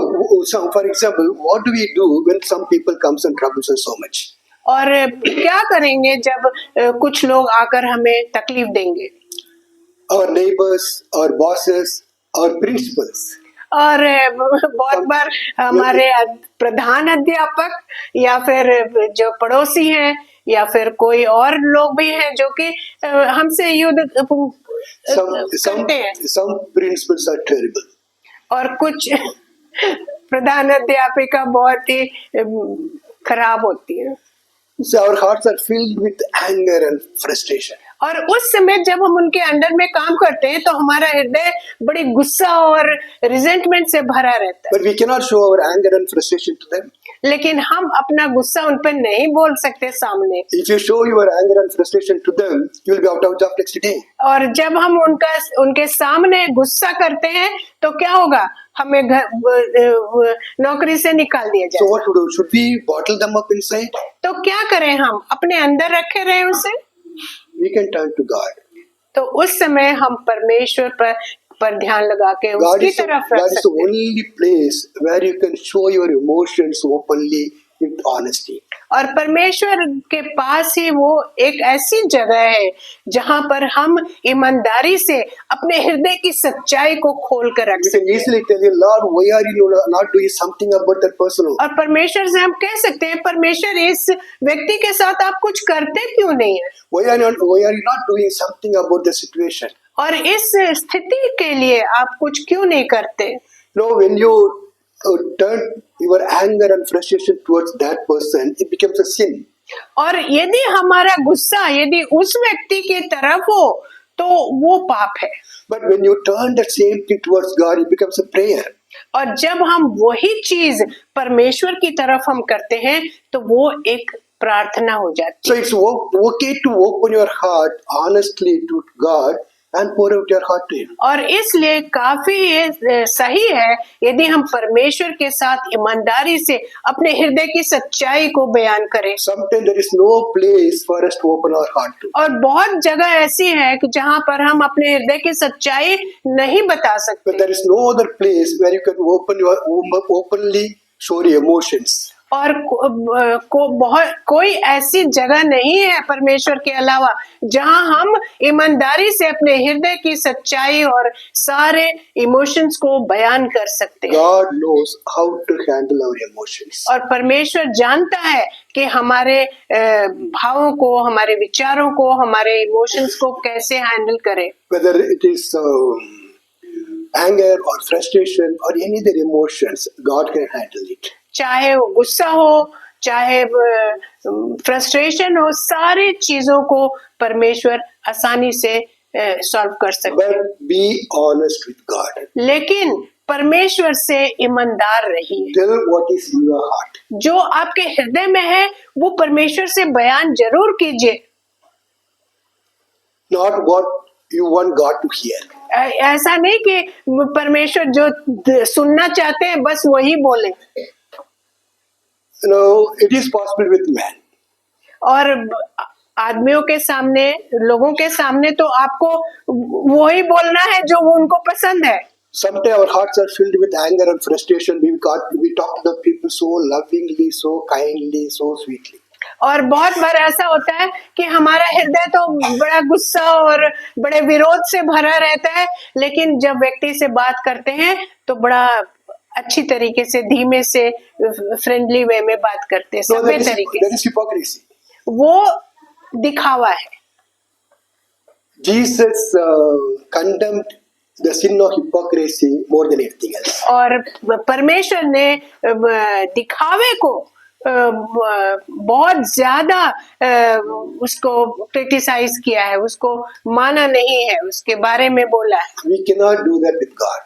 for example, what do we do when some people comes and troubles us so much? और क्या करेंगे जब कुछ लोग आकर हमें तकलीफ देंगे? Our neighbors, our bosses, our principals. और बहुत बार हमारे प्रधान अध्यापक या फिर जो पड़ोसी हैं या फिर कोई और लोग भी हैं जो कि हमसे युद्ध करते हैं। Some principals are terrible. और कुछ प्रधान अध्यापिका बहुत ही खराब होती है। So our hearts are filled with anger and frustration. और उस समय जब हम उनके अंडर में काम करते हैं तो हमारा हृदय बड़ी गुस्सा और रिजेंटमेंट से भरा रहता है। But we cannot show our anger and frustration to them. लेकिन हम अपना गुस्सा उन पर नहीं बोल सकते सामने। If you show your anger and frustration to them, you will be out of job next day. और जब हम उनके सामने गुस्सा करते हैं तो क्या होगा? हमें नौकरी से निकाल दिया So जाए। what to do? Should we bottle them up inside? तो क्या करें? हम अपने अंदर रखे रहें उसे? We can turn to God. तो उस समय हम परमेश्वर पर ध्यान लगा के God उसकी is the तरफ रख सकते हैं। only place where you can show your emotions openly with honesty. और परमेश्वर के पास ही वो एक ऐसी जगह है जहाँ पर हम ईमानदारी से अपने हृदय की सच्चाई को खोल कर रख You सकते can easily tell you, Lord, why are you not doing something about that person? हैं। और परमेश्वर से हम कह सकते हैं, परमेश्वर इस व्यक्ति के साथ आप कुछ करते क्यों नहीं है? Why are you not doing something about the situation? और इस स्थिति के लिए आप कुछ क्यों नहीं करते? No, when you turn your anger and frustration towards that person, it becomes a sin. और यदि हमारा गुस्सा यदि उस व्यक्ति की तरफ हो तो वो पाप है। But when you turn the same thing towards God, it becomes a prayer. और जब हम वही चीज परमेश्वर की तरफ हम करते हैं तो वो एक प्रार्थना हो जाती So it's okay to open your heart honestly to God and pour out your heart to Him. और इसलिए काफी ये सही है यदि हम परमेश्वर के साथ ईमानदारी से अपने हृदय की सच्चाई को बयान करें। Sometimes there is no place for us to open our heart to. और बहुत जगह ऐसी है कि जहाँ पर हम अपने हृदय की सच्चाई नहीं बता But सकते there is no other place where you can openly show your emotions. और कोई ऐसी जगह नहीं है परमेश्वर के अलावा जहां हम ईमानदारी से अपने हृदय की सच्चाई और सारे इमोशंस को बयान कर सकते हैं। God knows how to handle our emotions. और परमेश्वर जानता है कि हमारे भावों को, हमारे विचारों को, हमारे इमोशंस को कैसे हैंडल करें। Whether it is anger or frustration or any other emotions, God can handle it. चाहे वो गुस्सा हो, चाहे फ्रस्ट्रेशन हो, सारी चीजों को परमेश्वर आसानी से सॉल्व कर सकते हैं। But be honest with God. लेकिन परमेश्वर से ईमानदार रहिए। Tell what is in your heart. जो आपके हृदय में है वो परमेश्वर से बयान जरूर कीजिए। Not what you want God to hear. ऐसा नहीं कि परमेश्वर जो सुनना चाहते हैं बस वही बोले। No, it is possible with man. और आदमियों के सामने, लोगों के सामने तो आपको वही बोलना है जो वो उनको पसंद है। Sometimes our hearts are filled with anger and frustration. We talk to the people so lovingly, so kindly, so sweetly. और बहुत बार ऐसा होता है कि हमारा हृदय तो बड़ा गुस्सा और बड़े विरोध से भरा रहता है, लेकिन जब व्यक्ति से बात करते हैं तो बड़ा अच्छी तरीके से, धीमे से, फ्रेंडली वे में बात करते हैं, सभ्य तरीके That is hypocrisy. वो दिखावा है। Jesus condemned the sin of hypocrisy more than anything else. और परमेश्वर ने दिखावे को बहुत ज्यादा उसको क्रिटिसाइज किया है, उसको माना नहीं है, उसके बारे में बोला है। We cannot do that with God.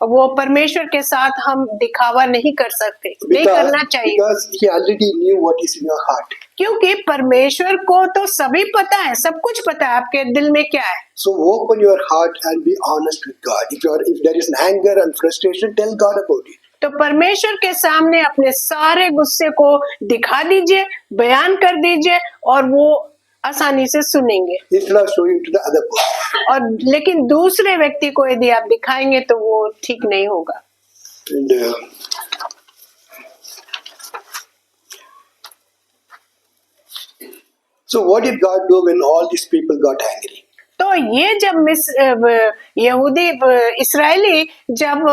वो परमेश्वर के साथ हम दिखावा नहीं कर सकते, नहीं करना चाहिए, because he already knew what is in your heart. क्योंकि परमेश्वर को तो सभी पता है, सब कुछ पता है आपके दिल में क्या है। So open your heart and be honest with God. If there is an anger and frustration, tell God about it. तो परमेश्वर के सामने अपने सारे गुस्से को दिखा दीजिए, बयान कर दीजिए, और वो आसानी से सुनेंगे। Instead of showing to the other person. और लेकिन दूसरे व्यक्ति को यदि आप दिखाएंगे तो वो ठीक नहीं होगा। And so what did God do when all these people got angry? तो ये जब यहूदी इस्राएली जब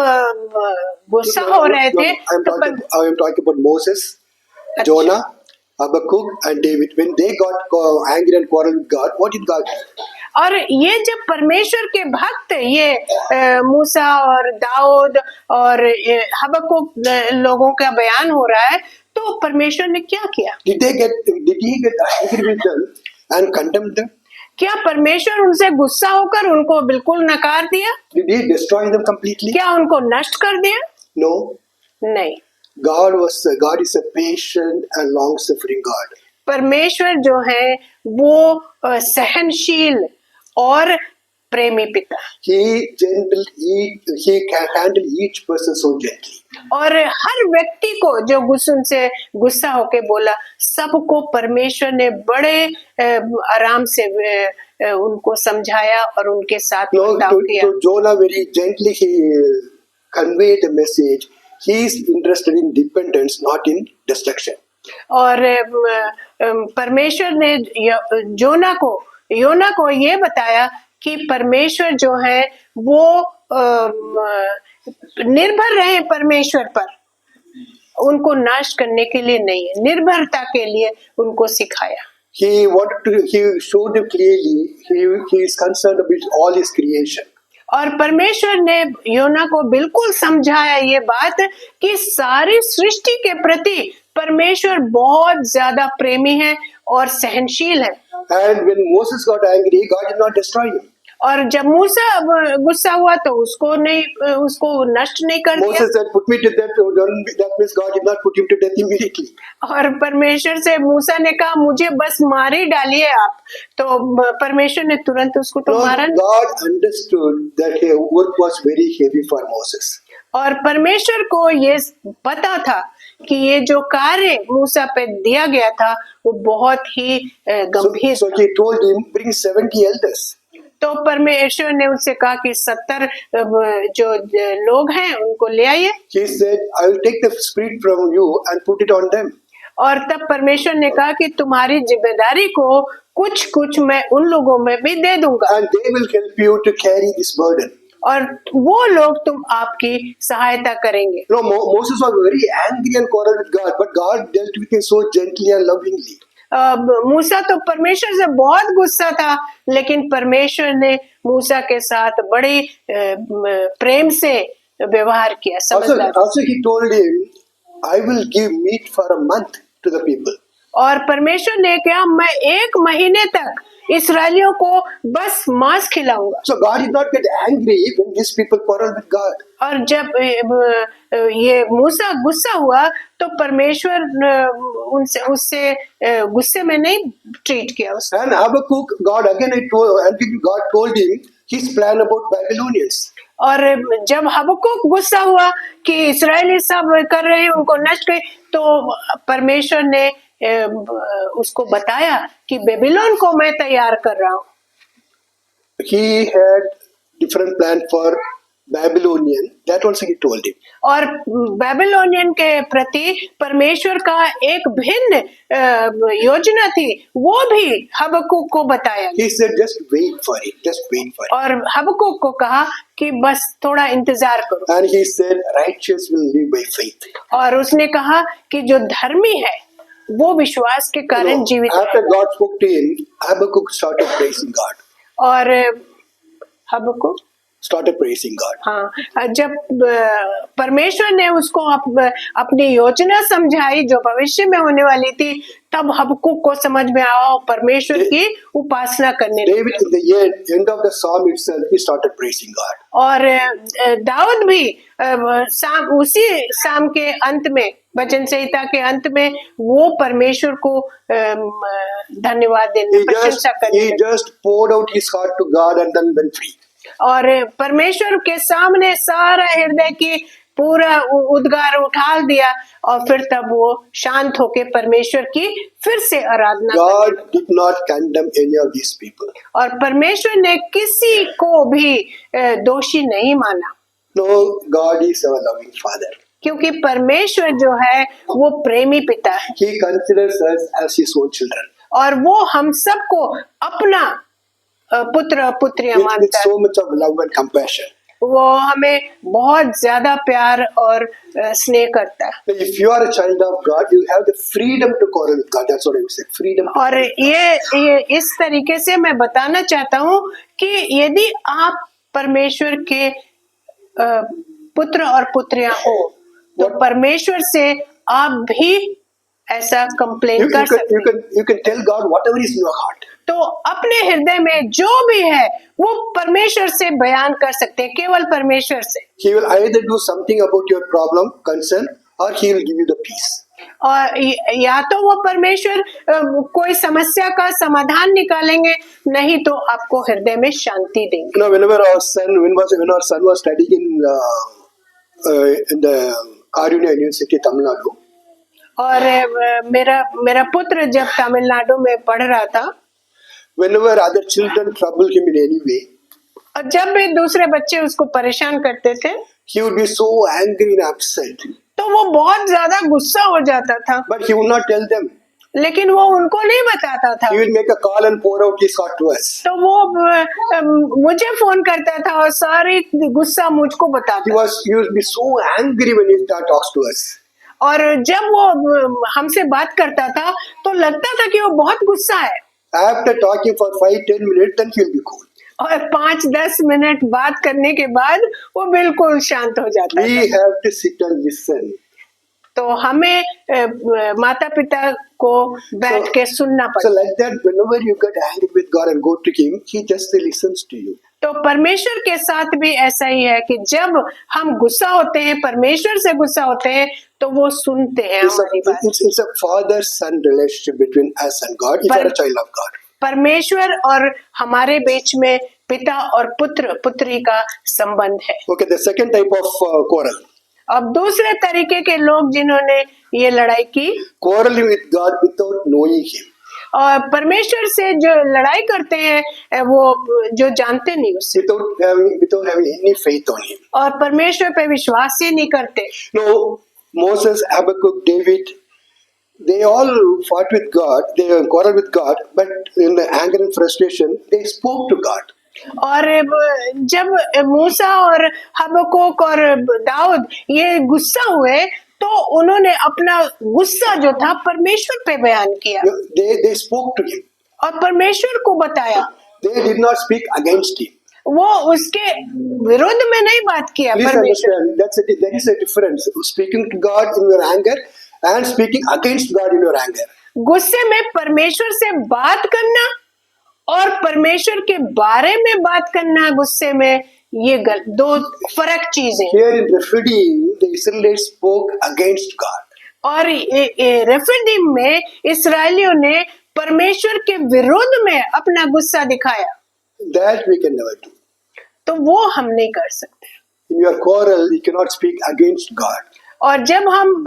गुस्सा हो रहे थे I am talking about Moses, Jonah, Habakkuk and David. When they got angry and quarreled with God, what did God do? और ये जब परमेश्वर के भक्त ये मूसा और दाऊद और हबक्कुक लोगों का बयान हो रहा है, तो परमेश्वर ने क्या किया? Did he get angry with them and condemned them? क्या परमेश्वर उनसे गुस्सा होकर उनको बिल्कुल नकार दिया? Did he destroy them completely? क्या उनको नष्ट कर दिया? No. नहीं। God is a patient and long-suffering God. परमेश्वर जो है वो सहनशील और प्रेमी पिता। He can handle each person so gently. और हर व्यक्ति को जो उनसे गुस्सा होके बोला, सबको परमेश्वर ने बड़े आराम से उनको समझाया और उनके साथ बर्ताव किया। To Jonah very gently he conveyed the message. He is interested in dependence, not in destruction. और परमेश्वर ने योना को ये बताया कि परमेश्वर जो है वो निर्भर रहे परमेश्वर पर, उनको नाश करने के लिए नहीं है, निर्भरता के लिए उनको सिखाया। He showed him clearly. He is concerned about all his creation. और परमेश्वर ने योना को बिल्कुल समझाया ये बात कि सारी सृष्टि के प्रति परमेश्वर बहुत ज्यादा प्रेमी है और सहनशील है। And when Moses got angry, God did not destroy him. और जब मूसा गुस्सा हुआ तो उसको नष्ट नहीं कर दिया। Moses said, "Put me to death." That means God did not put him to death immediately. और परमेश्वर से मूसा ने कहा मुझे बस मार ही डालिए आप, तो परमेश्वर ने तुरंत उसको तो मारा नहीं। God understood that his work was very heavy for Moses. और परमेश्वर को ये पता था कि ये जो कार्य मूसा पे दिया गया था वो बहुत ही गंभीर। So he told him, "Bring 70 elders." तो परमेश्वर ने उससे कहा कि 70 जो लोग हैं उनको ले आइए। He said, "I will take the spirit from you and put it on them." और तब परमेश्वर ने कहा कि तुम्हारी जिम्मेदारी को कुछ मैं उन लोगों में भी दे दूंगा। And they will help you to carry this burden. और वो लोग तुम आपकी सहायता करेंगे। No, Moses was very angry and quarreled with God, but God dealt with him so gently and lovingly. मूसा तो परमेश्वर से बहुत गुस्सा था, लेकिन परमेश्वर ने मूसा के साथ बड़े प्रेम से व्यवहार किया। Also he told him, "I will give meat for a month to the people." और परमेश्वर ने कहा मैं 1 महीने तक इस्राएलियों को बस मांस खिलाऊंगा। So God did not get angry when these people quarreled with God. और जब ये मूसा गुस्सा हुआ तो परमेश्वर उससे गुस्से में नहीं ट्रीट किया उसको। And Habakkuk, God told him his plan about Babylonians. और जब हबक्कुक गुस्सा हुआ कि इस्राएली सब कर रहे हैं उनको नष्ट कर, तो परमेश्वर ने उसको बताया कि बेबीलोन को मैं तैयार कर रहा हूँ। He had different plan for Babylonian. That also he told him. और बेबीलोनियन के प्रति परमेश्वर का एक भिन्न योजना थी, वो भी हबक्कुक को बताया। He said, "Just wait for it. Just wait for it." और हबक्कुक को कहा कि बस थोड़ा इंतजार करो। And he said, "Righteous will live by faith." और उसने कहा कि जो धर्मी है वो विश्वास के कारण जीवित है। After God spoke to him, Habakkuk started praising God. और हबक्कुक started praising God. हाँ, जब परमेश्वर ने उसको अपनी योजना समझाई जो भविष्य में होने वाली थी, तब हबक्कुक को समझ में आया और परमेश्वर की उपासना करने लगे। David, in the end of the psalm itself, he started praising God. और दाऊद भी उसी साम के अंत में, वचन संहिता के अंत में, वो परमेश्वर को धन्यवाद देने, प्रशंसा करने He just poured out his heart to God and then went free. और परमेश्वर के सामने सारा हृदय की पूरा उद्गार उठाल दिया और फिर तब वो शांत होके परमेश्वर की फिर से आराधना God did not condemn any of these people. और परमेश्वर ने किसी को भी दोषी नहीं माना। No, God is our loving Father. क्योंकि परमेश्वर जो है वो प्रेमी पिता है He considers us as his own children. और वो हम सबको अपना पुत्र और पुत्रियां With मानता है। so much of love and compassion. वो हमें बहुत ज्यादा प्यार और स्नेह करता है। If you are a child of God, you have the freedom to quarrel with God. That's what I would say. Freedom. to और quarrel with God. ये इस तरीके से मैं बताना चाहता हूँ कि यदि आप परमेश्वर के पुत्र और पुत्रियां हो तो परमेश्वर से आप भी ऐसा कंप्लेन कर सकते हैं। You can tell God whatever is in your heart. तो अपने हृदय में जो भी है वो परमेश्वर से बयान कर सकते हैं, केवल परमेश्वर से। He will either do something about your problem, concern, or he will give you the peace. और या तो वो परमेश्वर कोई समस्या का समाधान निकालेंगे, नहीं तो आपको हृदय में शांति देंगे। You know, when our son was studying in the Karunya University, Tamil Nadu, और मेरा पुत्र जब तमिलनाडु में पढ़ रहा था, whenever other children trouble him in any way, और जब भी दूसरे बच्चे उसको परेशान करते थे he would be so angry and upset. तो वो बहुत ज्यादा गुस्सा हो जाता था, But he would not tell them. लेकिन वो उनको नहीं बताता था। He will make a call and pour out his heart to us. तो वो मुझे फोन करता था और सारी गुस्सा मुझको He बताता। would be so angry when he talks to us. और जब वो हमसे बात करता था तो लगता था कि वो बहुत गुस्सा है। After talking for 5-10 minutes, then he will be cool. और 5-10 मिनट बात करने के बाद वो बिल्कुल शांत हो जाता We है। have to sit and listen. तो हमें माता पिता को बैठ के सुनना So पड़ता है। like that, whenever you get angry with God and go to Him, He just listens to you. तो परमेश्वर के साथ भी ऐसा ही है कि जब हम गुस्सा होते हैं, परमेश्वर से गुस्सा होते हैं, तो वो सुनते हैं हमारी बात। It's a father-son relationship between us and God. If you are a child of God. परमेश्वर और हमारे बीच में पिता और पुत्र पुत्री का संबंध है। Okay, the second type of quarrel. अब दूसरे तरीके के लोग जिन्होंने ये लड़ाई की, Quarreling with God without knowing Him. और परमेश्वर से जो लड़ाई करते हैं वो जो जानते नहीं उससे, Without having any faith on Him. और परमेश्वर पे विश्वास ही नहीं करते। No, Moses, Habakkuk, David, they all fought with God. They quarreled with God, but in the anger and frustration, they spoke to God. और जब मूसा और हबक्कुक और दाऊद ये गुस्सा हुए तो उन्होंने अपना गुस्सा जो था परमेश्वर पे बयान किया They spoke to Him. और परमेश्वर को बताया। They did not speak against Him. वो उसके विरुद्ध में नहीं बात किया। Please परमेश्वर understand, there is a difference. Speaking to God in your anger and speaking against God in your anger. गुस्से में परमेश्वर से बात करना और परमेश्वर के बारे में बात करना गुस्से में, ये दो फर्क चीजें। Here in Rephidim, the Israelites spoke against God. और रेफिदीम में इस्राएलियों ने परमेश्वर के विरुद्ध में अपना गुस्सा दिखाया। That we can never do. तो वो हम नहीं कर सकते। In your quarrel, you cannot speak against God. और जब हम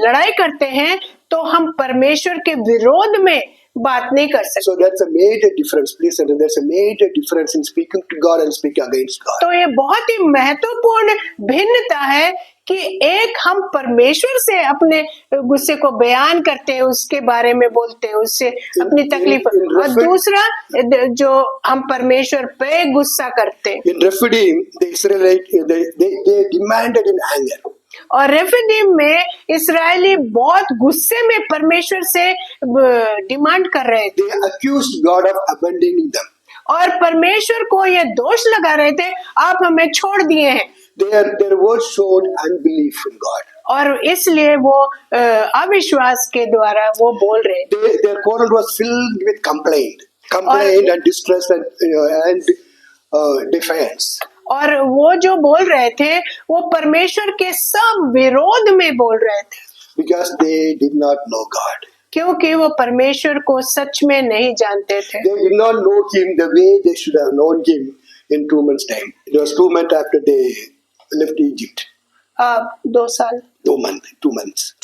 लड़ाई करते हैं तो हम परमेश्वर के विरोध में बात नहीं कर सकते। So that's a major difference. Please understand, there's a major difference in speaking to God and speaking against God. तो ये बहुत ही महत्वपूर्ण भिन्नता है कि एक हम परमेश्वर से अपने गुस्से को बयान करते हैं, उसके बारे में बोलते हैं, उससे अपनी तकलीफ, और दूसरा जो हम परमेश्वर पे गुस्सा करते हैं। In Rephidim, the Israelites they demanded in anger. और रेफिदीम में इस्राएली बहुत गुस्से में परमेश्वर से डिमांड कर रहे थे। They accused God of abandoning them. और परमेश्वर को ये दोष लगा रहे थे, आप हमें छोड़ दिए हैं। Their words showed unbelief in God. और इसलिए वो अविश्वास के द्वारा वो बोल रहे थे। Their quarrel was filled with complaint and distress and defiance. और वो जो बोल रहे थे वो परमेश्वर के सब विरोध में बोल रहे थे, Because they did not know God. क्योंकि वो परमेश्वर को सच में नहीं जानते थे। They did not know Him the way they should have known Him in 2 months' time. It was 2 months after they left Egypt. 2 साल 2 months.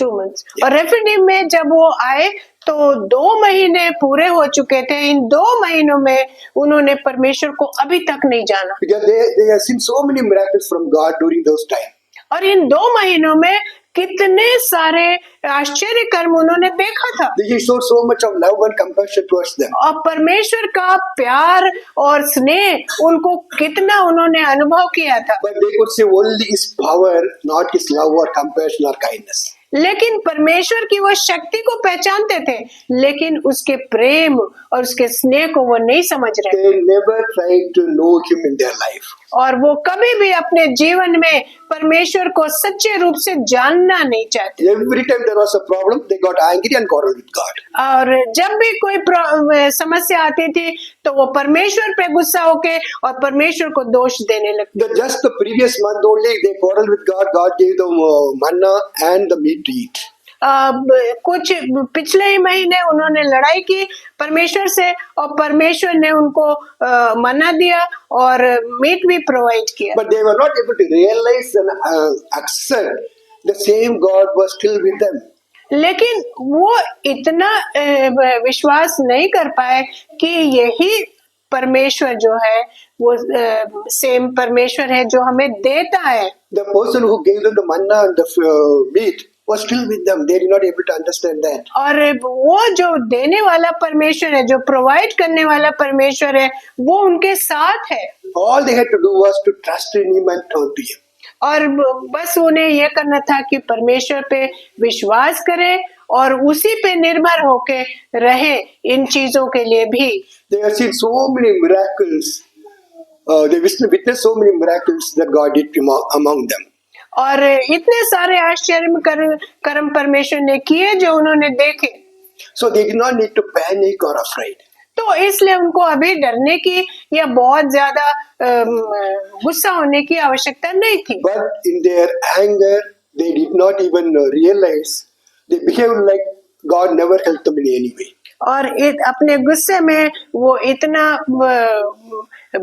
2 months। और रेफिडीम में जब वो आए तो 2 महीने पूरे हो चुके थे। इन 2 महीनों में उन्होंने परमेश्वर को अभी तक नहीं जाना। Because they have seen so many miracles from God during those times. और इन 2 महीनों में कितने सारे आश्चर्य कर्म उन्होंने देखा था। He showed so much of love and compassion towards them. और परमेश्वर का प्यार और स्नेह उनको कितना उन्होंने अनुभव किया था। But they could see only His power, not His love or compassion or kindness. लेकिन परमेश्वर की वो शक्ति को पहचानते थे, लेकिन उसके प्रेम और उसके स्नेह को वो नहीं समझ रहे। They never tried to know Him in their life. और वो कभी भी अपने जीवन में परमेश्वर को सच्चे रूप से जानना नहीं चाहते। Every time there was a problem, they got angry and quarreled with God. और जब भी कोई समस्या आती थी तो वो परमेश्वर पे गुस्सा होके और परमेश्वर को दोष देने लगते। Just the previous month only, they quarreled with God. God gave them manna and the meat to eat. कुछ पिछले ही महीने उन्होंने लड़ाई की परमेश्वर से और परमेश्वर ने उनको मन्ना दिया और मीट भी प्रोवाइड किया। But they were not able to realize and accept the same God was still with them. लेकिन वो इतना विश्वास नहीं कर पाए कि यही परमेश्वर जो है वो सेम परमेश्वर है जो हमें देता है। The person who gave them the manna and the meat was still with them. They were not able to understand that. और वो जो देने वाला परमेश्वर है, जो प्रोवाइड करने वाला परमेश्वर है, वो उनके साथ है। All they had to do was to trust in Him and turn to Him. और बस उन्हें यह करना था कि परमेश्वर पे विश्वास करें और उसी पे निर्भर होके रहे इन चीजों के लिए भी। They have seen so many miracles. They witnessed so many miracles that God did among them. और इतने सारे आश्चर्य कर्म परमेश्वर ने किए जो उन्होंने देखे। So they did not need to panic or afraid. तो इसलिए उनको अभी डरने की या बहुत ज्यादा गुस्सा होने की आवश्यकता नहीं थी। But in their anger, they did not even realize. They behaved like God never helped them in any way. और अपने गुस्से में वो इतना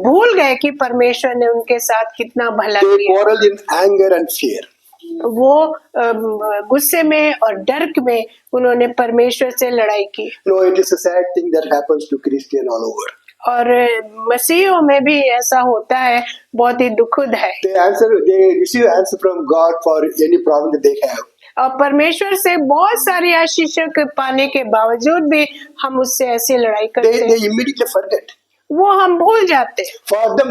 भूल गए कि परमेश्वर ने उनके साथ कितना भला They किया। quarreled in anger and fear. वो गुस्से में और डर में उन्होंने परमेश्वर से लड़ाई की। No, it is a sad thing that happens to Christian all over. और मसीहों में भी ऐसा होता है, बहुत ही दुखद है। They receive answer from God for any problem that they have. और परमेश्वर से बहुत सारी आशीषों के पाने के बावजूद भी हम उससे ऐसी लड़ाई करते हैं। They immediately forget. वो हम भूल जाते हैं। For them,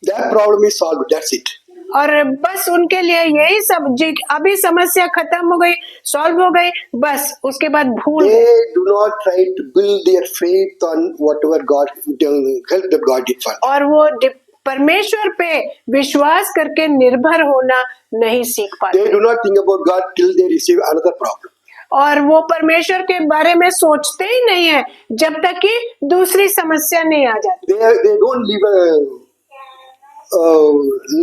that problem is solved. That's it. और बस उनके लिए यही सब अभी समस्या खत्म हो गई, सॉल्व हो गई, बस उसके बाद भूल गए। They do not try to build their faith on whatever God help that God did for them. और वो परमेश्वर पे विश्वास करके निर्भर होना नहीं सीख पाते। They do not think about God till they receive another problem. और वो परमेश्वर के बारे में सोचते ही नहीं है जब तक कि दूसरी समस्या नहीं आ जाती। They don't live a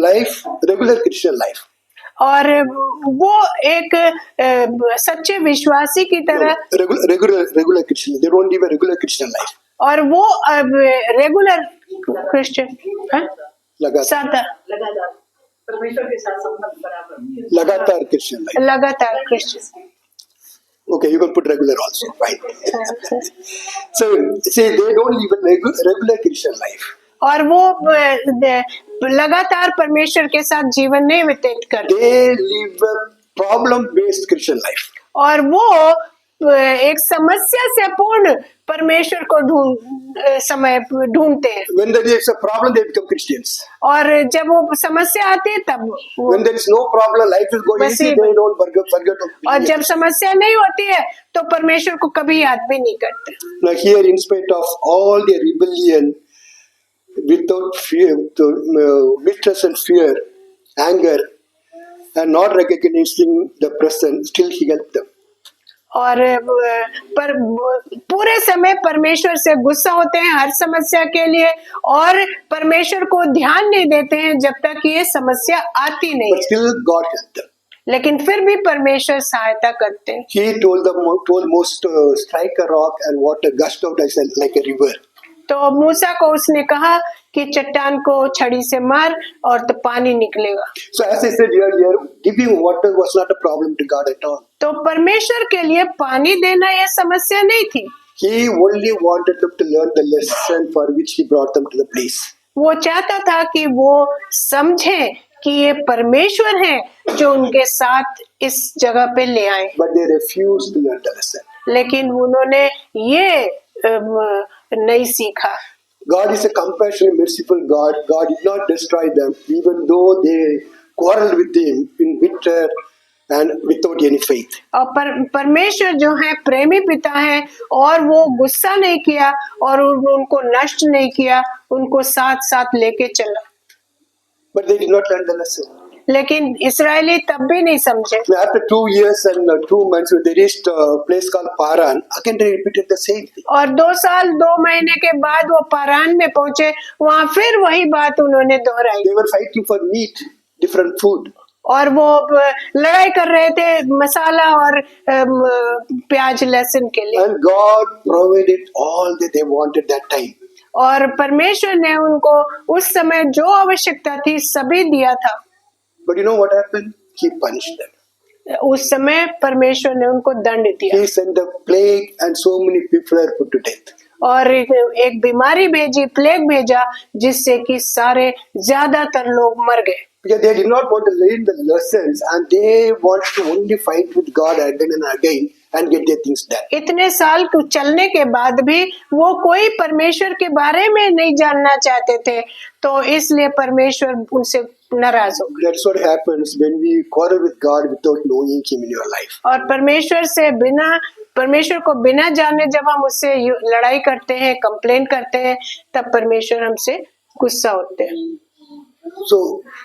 life, regular Christian life. और वो एक सच्चे विश्वासी की तरह Regular Christian. They don't live a regular Christian life. और वो रेगुलर क्रिश्चियन लगातार परमेश्वर के साथ संबंध बराबर लगातार Christian life. लगातार Christian. Okay, you can put regular also. Fine. So, see, they don't live a regular Christian life. और वो लगातार परमेश्वर के साथ जीवन नहीं व्यतीत करते। They live a problem-based Christian life. और वो एक समस्या से पूर्ण परमेश्वर को ढूंढते हैं। When there is a problem, they become Christians. और जब वो समस्या आती है तब When there is no problem, life is going easy. They don't forget. और जब समस्या नहीं होती है तो परमेश्वर को कभी याद भी नहीं करते। Now here, in spite of all their rebellion without fear, mistrust and fear, anger, and not recognizing the present, still he helped them. और पर पूरे समय परमेश्वर से गुस्सा होते हैं हर समस्या के लिए और परमेश्वर को ध्यान नहीं देते हैं जब तक ये समस्या आती नहीं But still God helped them. लेकिन फिर भी परमेश्वर सहायता करते हैं He told Moses to strike a rock and water gushed out as like a river. तो मूसा को उसने कहा कि चट्टान को छड़ी से मार और तो पानी निकलेगा। So as I said earlier, giving water was not a problem to God at all. तो परमेश्वर के लिए पानी देना यह समस्या नहीं थी। He only wanted them to learn the lesson for which he brought them to the place. वो चाहता था कि वो समझे कि ये परमेश्वर है जो उनके साथ इस जगह पे ले आए, But they refused to learn the lesson. लेकिन उन्होंने ये नहीं सीखा। God is a compassionate, merciful God. God did not destroy them, even though they quarreled with Him in bitter and without any faith. और परमेश्वर जो है प्रेमी पिता है और वो गुस्सा नहीं किया और उनको नष्ट नहीं किया, उनको साथ साथ लेके चला। But they did not learn the lesson. लेकिन इस्राएली तब भी नहीं समझे। After 2 years and 2 months, when they reached a place called Paran, again they repeated the same thing. और 2 साल 2 महीने के बाद वो पारान में पहुंचे, वहां फिर वही बात उन्होंने दोहराई They were fighting for meat, different food. और वो लड़ाई कर रहे थे मसाला और प्याज लहसुन के लिए। And God provided all that they wanted that time. और परमेश्वर ने उनको उस समय जो आवश्यकता थी सभी दिया था। But you know what happened? He punished them. उस समय परमेश्वर ने उनको दंड दिया He sent a plague and so many people are put to death. और एक बीमारी भेजी, प्लेग भेजा, जिससे कि सारे ज्यादातर लोग मर गए। Because they did not want to learn the lessons and they wanted to only fight with God again and again and get their things done. इतने साल चलने के बाद भी वो कोई परमेश्वर के बारे में नहीं जानना चाहते थे, तो इसलिए परमेश्वर उनसे नाराज हो गए। That's what happens when we quarrel with God without knowing Him in your life. और परमेश्वर को बिना जाने जब हम उससे लड़ाई करते हैं, कंप्लेन करते हैं, तब परमेश्वर हमसे गुस्सा होते हैं। So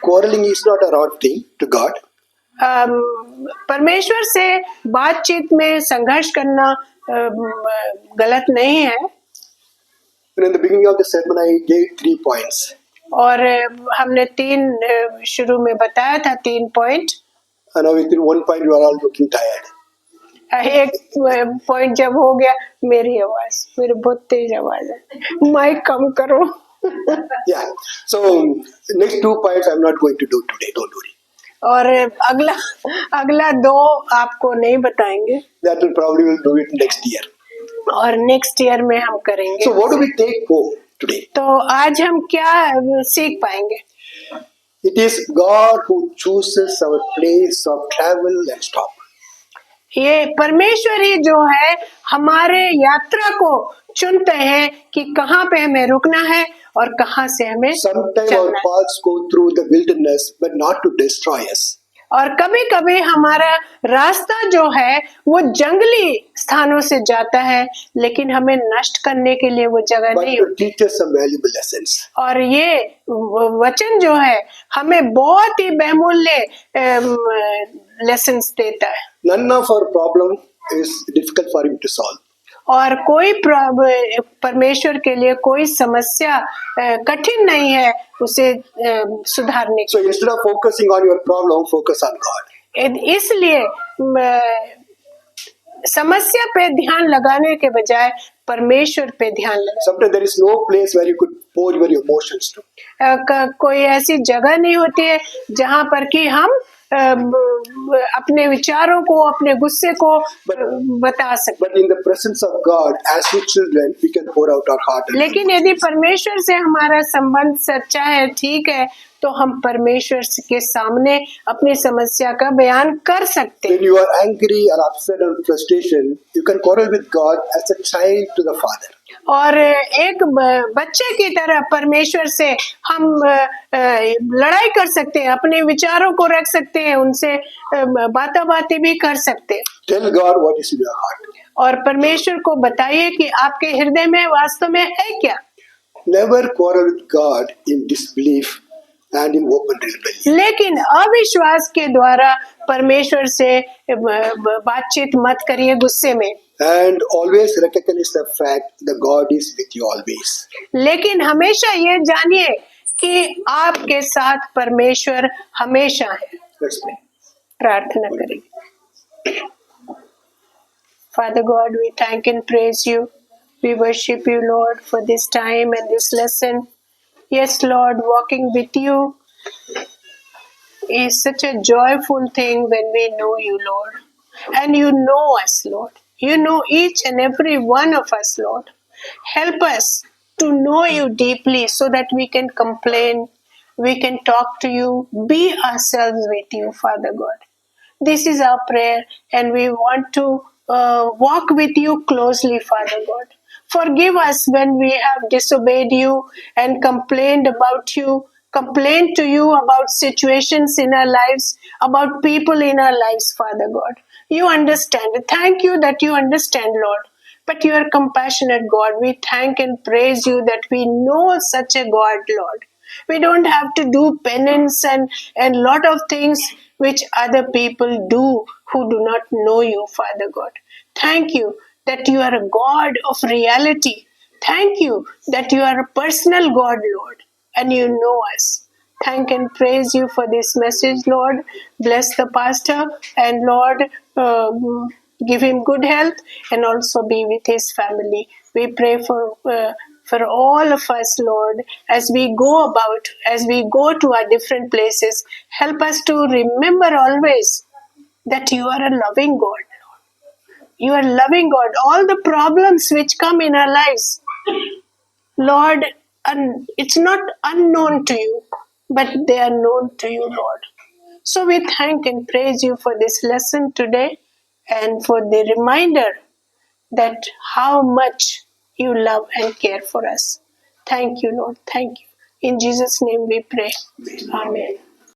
quarreling is not a wrong thing to God. परमेश्वर से बातचीत में संघर्ष करना गलत नहीं है। And in the beginning of the sermon, I gave 3 points. और हमने 3 शुरू में बताया था 3 point. And now within 1 point, you are all looking tired. एक पॉइंट जब हो गया, मेरी बहुत तेज आवाज है, माइक कम करो। Yeah. So next 2 points I'm not going to do today. Don't worry. और अगला 2 आपको नहीं बताएंगे, That will probably will do it next year. और नेक्स्ट ईयर में हम करेंगे। So what do we take home today? तो आज हम क्या सीख पाएंगे? It is God who chooses our place of travel and stop. ये परमेश्वर ही जो है हमारे यात्रा को चुनते हैं कि कहाँ पे हमें रुकना है और कहाँ से हमें Sometimes our चलना है। paths go through the wilderness, but not to destroy us. और कभी कभी हमारा रास्ता जो है वो जंगली स्थानों से जाता है, लेकिन हमें नष्ट करने के लिए वो जगह But नहीं to होती। teach us some valuable lessons. और ये वचन जो है हमें बहुत ही बहुमूल्य लेसन्स देता है। None of our problem is difficult for him to solve. और कोई परमेश्वर के लिए कोई समस्या कठिन नहीं है उसे सुधारने So instead of focusing on your problem, focus on God. की। इसलिए समस्या पे ध्यान लगाने के बजाय परमेश्वर पे ध्यान लगाएं। Sometimes there is no place where you could pour your emotions to. कोई ऐसी जगह नहीं होती है जहाँ पर कि हम अपने विचारों को, अपने गुस्से को बता सकते। But in the presence of God, as His children, we can pour out our heart. लेकिन यदि परमेश्वर से हमारा संबंध सच्चा है, ठीक है, तो हम परमेश्वर के सामने अपनी समस्या का बयान कर सकते हैं। When you are angry or upset or frustration, you can quarrel with God as a child to the Father. और एक बच्चे की तरह परमेश्वर से हम लड़ाई कर सकते हैं, अपने विचारों को रख सकते हैं, उनसे बातें भी कर सकते हैं। Tell God what is in your heart. और परमेश्वर को बताइए कि आपके हृदय में वास्तव में है क्या। never quarrel with God in disbelief and in open rebellion. लेकिन अविश्वास के द्वारा परमेश्वर से बातचीत मत करिए गुस्से में, And always recognize the fact that God is with you always. लेकिन हमेशा ये जानिए कि आपके साथ परमेश्वर हमेशा है। Let's pray. प्रार्थना करें। Father God, we thank and praise you. We worship you, Lord, for this time and this lesson. Yes, Lord, walking with you is such a joyful thing when we know you, Lord. And you know us, Lord. You know each and every one of us, Lord. Help us to know you deeply so that we can complain, we can talk to you, be ourselves with you, Father God. This is our prayer, and we want to walk with you closely, Father God. Forgive us when we have disobeyed you and complained to you about situations in our lives, about people in our lives, Father God. You understand. Thank you that you understand, Lord. But you are compassionate God. We thank and praise you that we know such a God, Lord. We don't have to do penance and lot of things which other people do who do not know you, Father God. Thank you that you are a God of reality. Thank you that you are a personal God, Lord, and you know us. Thank and praise you for this message, Lord. Bless the pastor, and Lord, give him good health and also be with his family. We pray for all of us, Lord, as we go to our different places. Help us to remember always that you are a loving God. You are a loving God. All the problems which come in our lives, Lord, and it's not unknown to you, but they are known to you, Lord. So we thank and praise you for this lesson today and for the reminder that how much you love and care for us. Thank you, Lord. Thank you. In Jesus' name we pray. Amen.